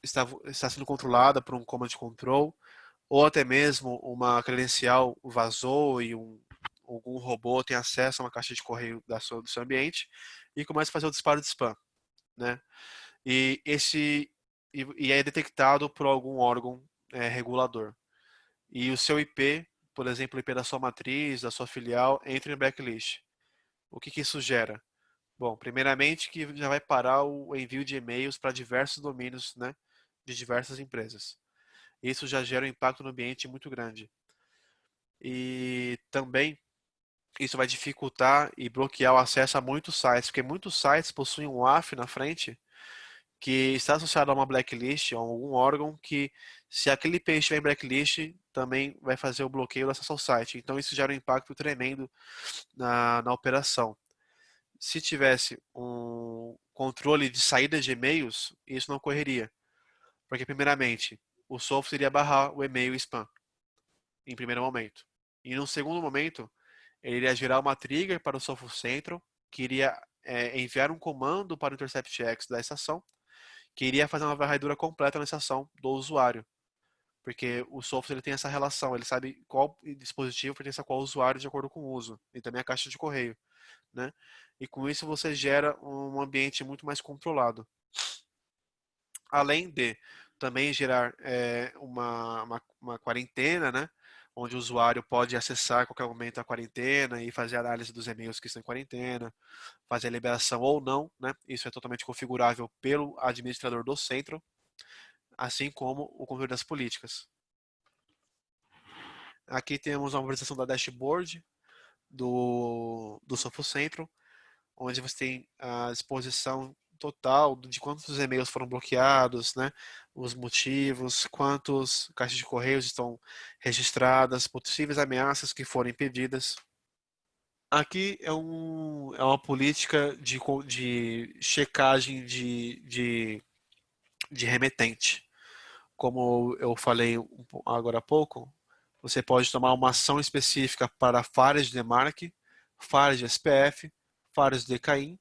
está sendo controlada por um command control, ou até mesmo uma credencial vazou e algum robô tem acesso a uma caixa de correio do seu ambiente e começa a fazer o disparo de spam, né? E é detectado por algum órgão regulador. E o seu IP, por exemplo, o IP da sua matriz, da sua filial, entra em blacklist. O que isso gera? Bom, primeiramente que já vai parar o envio de e-mails para diversos domínios, né, de diversas empresas. Isso já gera um impacto no ambiente muito grande. E também isso vai dificultar e bloquear o acesso a muitos sites, porque muitos sites possuem um WAF na frente que está associado a uma blacklist, a algum órgão que, se aquele IP estiver em blacklist, também vai fazer o bloqueio do acesso ao site. Então isso gera um impacto tremendo na operação. Se tivesse um controle de saída de e-mails, isso não ocorreria. Porque, primeiramente, o software iria barrar o e-mail spam, em primeiro momento. E, num segundo momento, ele iria gerar uma trigger para o software central, que iria enviar um comando para o InterceptX da estação, que iria fazer uma varredura completa na estação do usuário. Porque o software ele tem essa relação, ele sabe qual dispositivo pertence a qual usuário de acordo com o uso, e também a caixa de correio, né? E com isso você gera um ambiente muito mais controlado. Além de também gerar uma quarentena, né? Onde o usuário pode acessar a qualquer momento a quarentena e fazer análise dos e-mails que estão em quarentena, fazer a liberação ou não, né? Isso é totalmente configurável pelo administrador do centro, assim como o controle das políticas. Aqui temos uma apresentação da dashboard do Sophos Central, onde você tem a exposição total de quantos e-mails foram bloqueados, né? Os motivos, quantos caixas de correios estão registradas, possíveis ameaças que forem pedidas. Aqui é uma política de checagem de remetente. Como eu falei agora há pouco, você pode tomar uma ação específica para falhas de DMARC, falhas de SPF, falhas de DKIM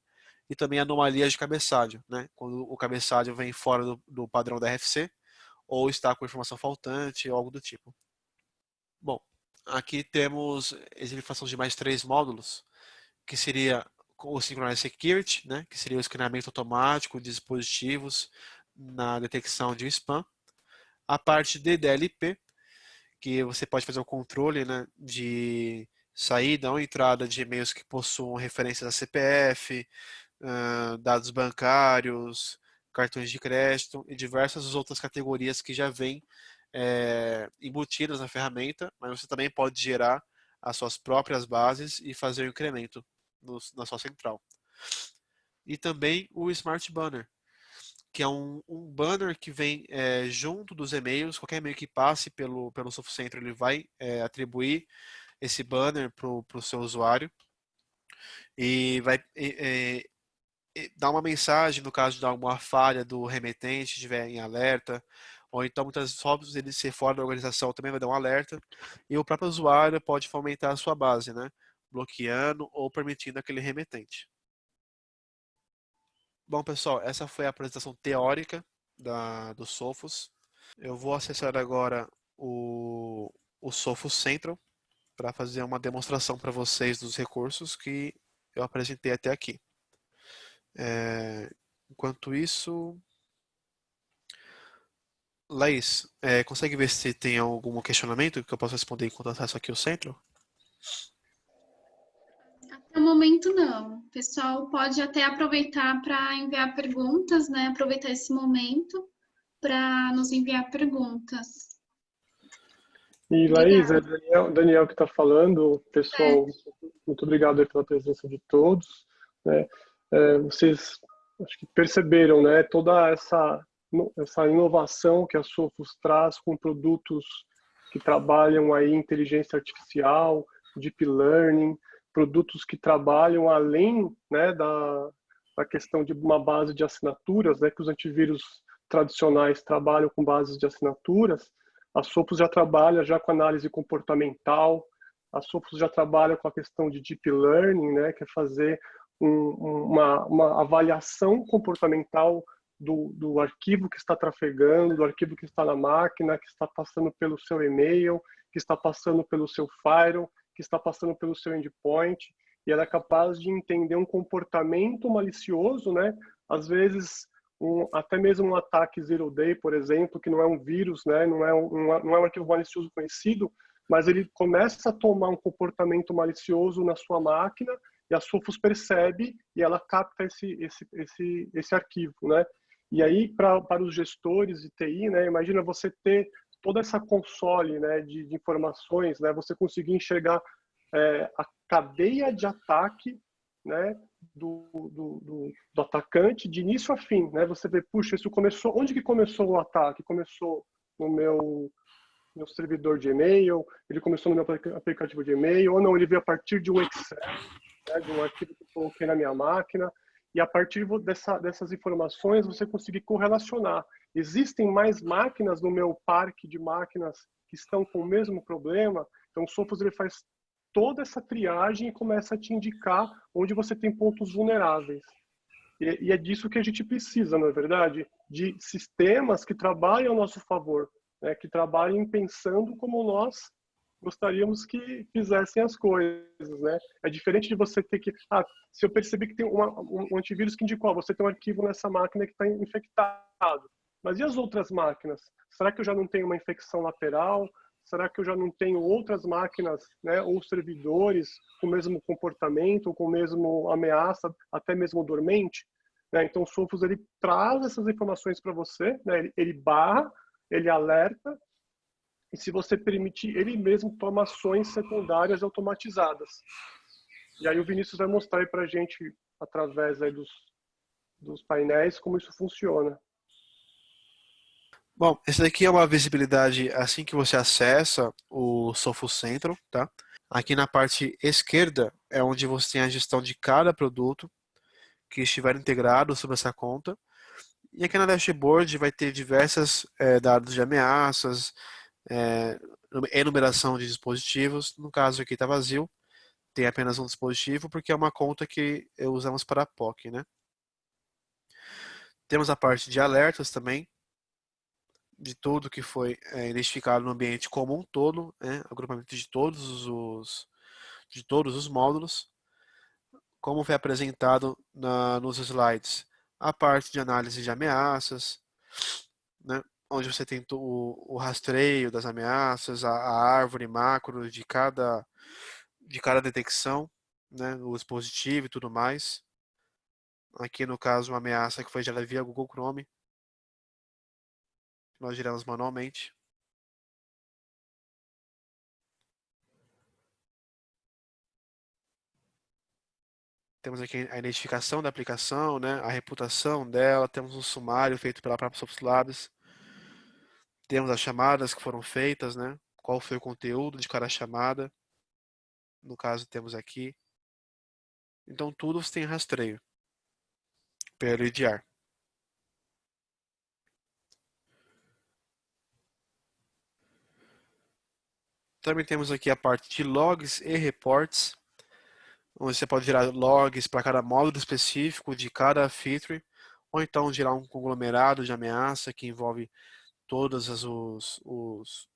e também anomalias de cabeçalho, né? Quando o cabeçalho vem fora do padrão da RFC ou está com informação faltante ou algo do tipo. Bom, aqui temos exemplificação de mais 3 módulos, que seria o Synchronized Security, né? Que seria o escaneamento automático de dispositivos na detecção de spam. A parte de DLP, que você pode fazer o controle, né, de saída ou entrada de e-mails que possuam referências a CPF, dados bancários, cartões de crédito e diversas outras categorias que já vêm embutidas na ferramenta, mas você também pode gerar as suas próprias bases e fazer o incremento na sua central. E também o Smart Banner, que é um banner que vem junto dos e-mails. Qualquer e-mail que passe pelo Sophos Central, ele vai atribuir esse banner para o seu usuário e vai dar uma mensagem no caso de alguma falha do remetente, estiver em alerta, ou então muitas vezes ele ser fora da organização também vai dar um alerta, e o próprio usuário pode fomentar a sua base, né? Bloqueando ou permitindo aquele remetente. Bom, pessoal, essa foi a apresentação teórica do Sophos. Eu vou acessar agora o Sophos Central para fazer uma demonstração para vocês dos recursos que eu apresentei até aqui. Enquanto isso, Laís, consegue ver se tem algum questionamento que eu possa responder enquanto eu acesso aqui o centro? Até o momento, não. O pessoal pode até aproveitar para enviar perguntas, né? Aproveitar esse momento para nos enviar perguntas. E, Laís, é Obrigada. Daniel que está falando. Pessoal, É. muito obrigado aí pela presença de todos, né? Vocês acho que perceberam, né, toda essa inovação que a Sophos traz com produtos que trabalham aí inteligência artificial, deep learning, produtos que trabalham além, né, da questão de uma base de assinaturas, né, que os antivírus tradicionais trabalham com bases de assinaturas. A Sophos já trabalha já com análise comportamental, a Sophos já trabalha com a questão de deep learning, né, que é fazer uma avaliação comportamental do arquivo que está trafegando, do arquivo que está na máquina, que está passando pelo seu e-mail, que está passando pelo seu firewall, que está passando pelo seu endpoint, e ela é capaz de entender um comportamento malicioso, né? Às vezes até mesmo um ataque zero day, por exemplo, que não é um vírus, né? Não é um arquivo malicioso conhecido, mas ele começa a tomar um comportamento malicioso na sua máquina e a Sophos percebe e ela capta esse arquivo, né? E aí, para os gestores de TI, né, imagina você ter toda essa console, né, de informações, né, você conseguir enxergar a cadeia de ataque, né, do atacante de início a fim, né? Você vê, puxa, isso começou, onde que começou o ataque? Começou no meu servidor de e-mail, ele começou no meu aplicativo de e-mail, ou não, ele veio a partir de um Excel, né, de um arquivo que eu coloquei na minha máquina, e a partir dessas informações você conseguir correlacionar. Existem mais máquinas no meu parque de máquinas que estão com o mesmo problema? Então o Sophos ele faz toda essa triagem e começa a te indicar onde você tem pontos vulneráveis. E é disso que a gente precisa, não é verdade? De sistemas que trabalhem ao nosso favor, né? Que trabalhem pensando como nós gostaríamos que fizessem as coisas, né? É diferente de você ter que... se eu perceber que tem um antivírus que indicou, você tem um arquivo nessa máquina que está infectado. Mas e as outras máquinas? Será que eu já não tenho uma infecção lateral? Será que eu já não tenho outras máquinas, né, ou servidores com o mesmo comportamento, ou com o mesmo ameaça, até mesmo dormente? Né? Então, o Sophos ele traz essas informações para você, né? Ele barra, ele alerta, e se você permitir, ele mesmo toma ações secundárias automatizadas. E aí o Vinícius vai mostrar aí para a gente, através aí dos painéis, como isso funciona. Bom, esse daqui é uma visibilidade assim que você acessa o Sophos Central, tá? Aqui na parte esquerda é onde você tem a gestão de cada produto que estiver integrado sobre essa conta. E aqui na dashboard vai ter diversas dados de ameaças, enumeração de dispositivos. No caso aqui está vazio, tem apenas um dispositivo porque é uma conta que usamos para a POC, né? Temos a parte de alertas também, de tudo que foi identificado no ambiente como um todo, né? Agrupamento de todos os módulos, como foi apresentado nos slides, a parte de análise de ameaças, né? Onde você tem o rastreio das ameaças, a árvore macro de cada detecção, né? O dispositivo e tudo mais. Aqui no caso uma ameaça que foi gerada via Google Chrome, nós geramos manualmente. Temos aqui a identificação da aplicação, né, a reputação dela, temos um sumário feito pela própria Sophos Labs, temos as chamadas que foram feitas, né, qual foi o conteúdo de cada chamada, no caso temos aqui. Então tudo você tem rastreio pelo EDR. Também temos aqui a parte de logs e reports, onde você pode gerar logs para cada módulo específico de cada feature, ou então gerar um conglomerado de ameaça que envolve todos os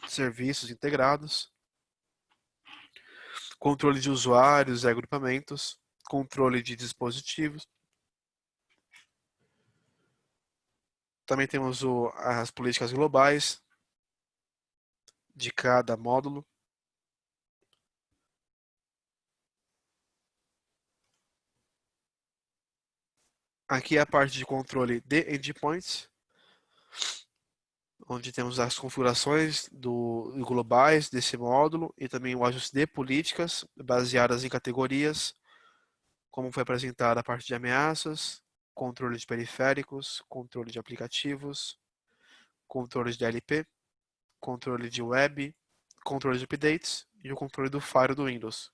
serviços integrados, controle de usuários e agrupamentos, controle de dispositivos, Também temos as políticas globais de cada módulo. Aqui é a parte de controle de endpoints, onde temos as configurações globais desse módulo e também o ajuste de políticas baseadas em categorias, como foi apresentada a parte de ameaças, controle de periféricos, controle de aplicativos, controle de LP, controle de web, controle de updates e o controle do firewall do Windows.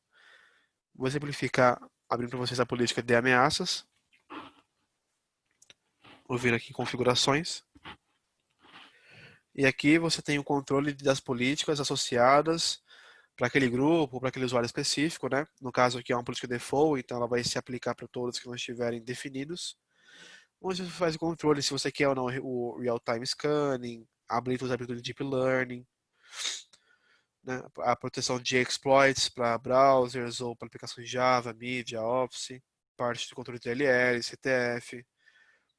Vou exemplificar abrindo para vocês a política de ameaças. Vou vir aqui em configurações. E aqui você tem o controle das políticas associadas para aquele grupo, para aquele usuário específico, né? No caso aqui é uma política default, então ela vai se aplicar para todos que não estiverem definidos. Onde você faz o controle se você quer ou não o real-time scanning, habilita de deep learning, né? A proteção de exploits para browsers ou para aplicações Java, Media, Office, parte de controle de DLL, CTF,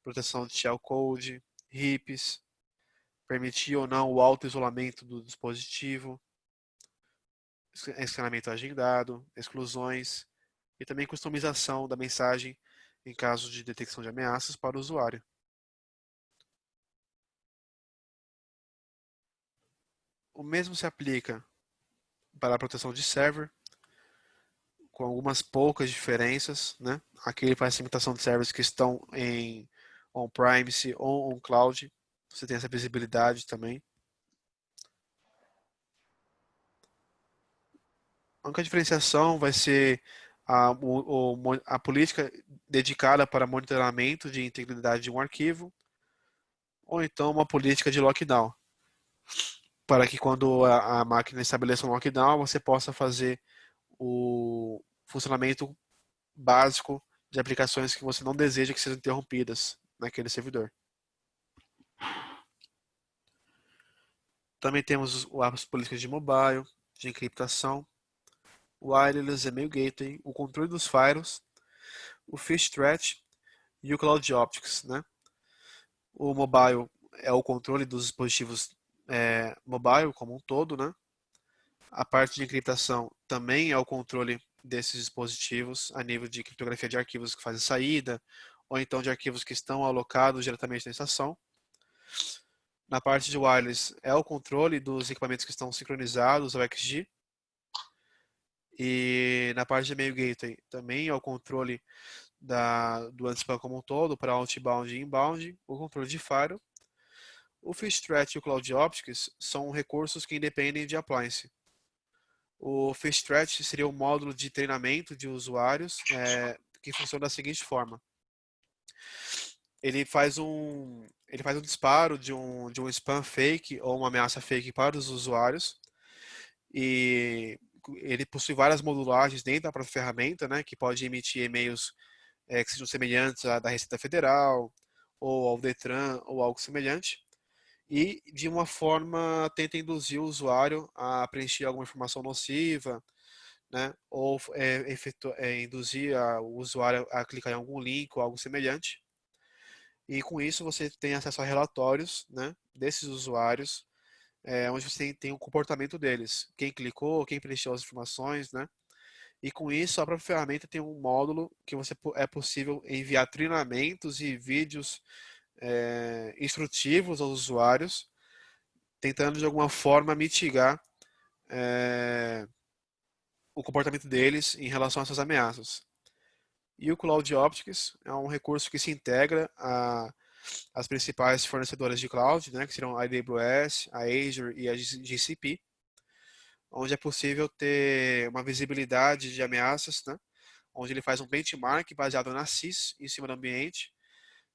proteção de shellcode, HIPs, permitir ou não o auto-isolamento do dispositivo, escaneamento agendado, exclusões e também customização da mensagem em caso de detecção de ameaças para o usuário. O mesmo se aplica para a proteção de server, com algumas poucas diferenças, né? Aqui ele faz a imitação de servers que estão em on-premise ou on-cloud. Você tem essa visibilidade também. A única diferenciação vai ser a política dedicada para monitoramento de integridade de um arquivo, ou então uma política de lockdown, para que quando a máquina estabeleça um lockdown, você possa fazer o funcionamento básico de aplicações que você não deseja que sejam interrompidas naquele servidor. Também temos as políticas de mobile, de encriptação, o wireless email gateway, o controle dos firewalls, o fish threat e o cloud optics, né? O mobile é o controle dos dispositivos mobile como um todo, né? A parte de encriptação também é o controle desses dispositivos a nível de criptografia de arquivos que fazem saída, ou então de arquivos que estão alocados diretamente na estação. Na parte de wireless é o controle dos equipamentos que estão sincronizados ao XG. E na parte de e-mail gateway também é o controle do anti-spam como um todo, para outbound e inbound, o controle de firewall. O fish threat e o cloud optics são recursos que independem de appliance. O fish threat seria um módulo de treinamento de usuários que funciona da seguinte forma. Ele faz um disparo de um spam fake ou uma ameaça fake para os usuários e ele possui várias modulagens dentro da própria ferramenta, né, que pode emitir e-mails que sejam semelhantes à da Receita Federal ou ao Detran ou algo semelhante e de uma forma tenta induzir o usuário a preencher alguma informação nociva, né, ou induzir o usuário a clicar em algum link ou algo semelhante. E com isso você tem acesso a relatórios, né, desses usuários, onde você tem o comportamento deles, quem clicou, quem preencheu as informações, né? E com isso a própria ferramenta tem um módulo que é possível enviar treinamentos e vídeos instrutivos aos usuários, tentando de alguma forma mitigar o comportamento deles em relação a essas ameaças. E o Cloud Optics é um recurso que se integra às principais fornecedoras de cloud, né, que serão a AWS, a Azure e a GCP, onde é possível ter uma visibilidade de ameaças, né, onde ele faz um benchmark baseado na CIS em cima do ambiente.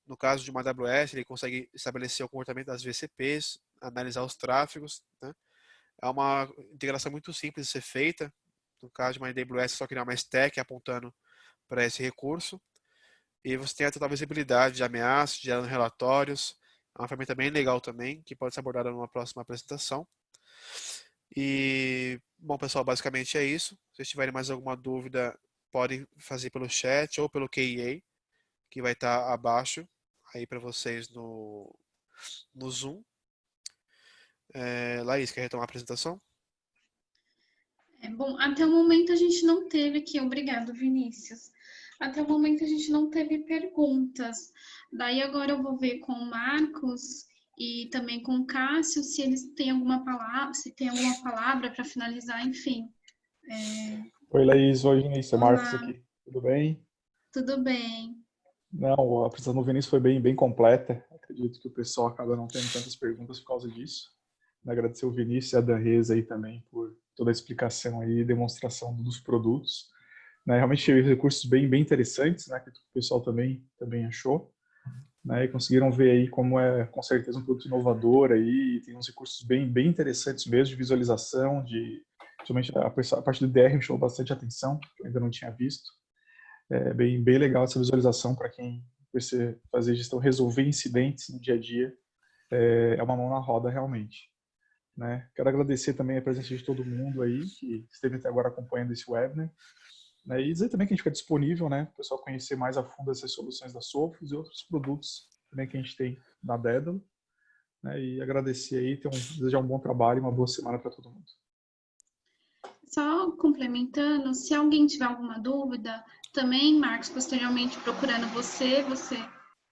No caso de uma AWS, ele consegue estabelecer o comportamento das VCPs, analisar os tráfegos, né. É uma integração muito simples de ser feita. No caso de uma AWS, é só criar uma stack apontando para esse recurso. E você tem a total visibilidade de ameaças, gerando relatórios. É uma ferramenta bem legal também, que pode ser abordada numa próxima apresentação. E, bom, pessoal, basicamente é isso. Se vocês tiverem mais alguma dúvida, podem fazer pelo chat ou pelo QA, que vai estar abaixo aí para vocês no Zoom. Laís, quer retomar a apresentação? Bom, até o momento a gente não teve aqui, obrigado, Vinícius. Até o momento a gente não teve perguntas. Daí agora eu vou ver com o Marcos e também com o Cássio se eles têm alguma palavra, se tem alguma palavra para finalizar, enfim. Oi, Laís. Oi, Vinícius. É Marcos Olá, aqui. Tudo bem? tudo bem? Não, a apresentação do Vinícius foi bem completa. Acredito que o pessoal acaba não tendo tantas perguntas por causa disso. Agradecer o Vinícius e a Dan Reis aí também por toda a explicação aí e demonstração dos produtos. Né, realmente teve recursos bem interessantes, né, que o pessoal também achou. Né, e conseguiram ver aí como é, com certeza, um produto inovador aí, tem uns recursos bem interessantes mesmo, de visualização, principalmente a parte do DR me chamou bastante atenção, que eu ainda não tinha visto. É bem legal essa visualização para quem precisa fazer gestão, resolver incidentes no dia a dia, é uma mão na roda realmente. Né? Quero agradecer também a presença de todo mundo aí que esteve até agora acompanhando esse webinar. Né? E dizer também que a gente fica disponível, né, para o pessoal conhecer mais a fundo essas soluções da Sophos e outros produtos também que a gente tem na Dédalo. Né? E agradecer aí, desejar um bom trabalho e uma boa semana para todo mundo. Só complementando, se alguém tiver alguma dúvida, também, Marcos, posteriormente procurando você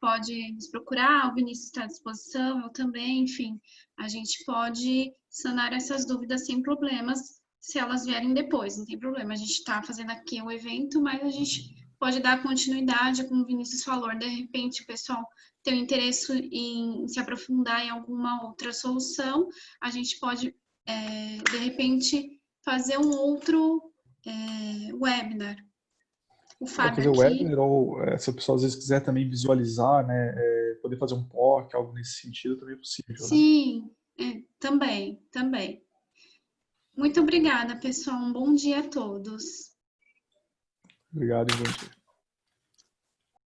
pode nos procurar, o Vinícius está à disposição, eu também, enfim, a gente pode sanar essas dúvidas sem problemas, se elas vierem depois, não tem problema. A gente está fazendo aqui o evento, mas a gente pode dar continuidade, como o Vinícius falou, de repente o pessoal tem um interesse em se aprofundar em alguma outra solução, a gente pode, de repente, fazer um outro webinar. O Fábio fazer o aqui. webinar, ou se o pessoal às vezes quiser também visualizar, né, poder fazer um POC, algo nesse sentido, também é possível. Sim, né? Também. Muito obrigada, pessoal. Um bom dia a todos. Obrigado e bom dia.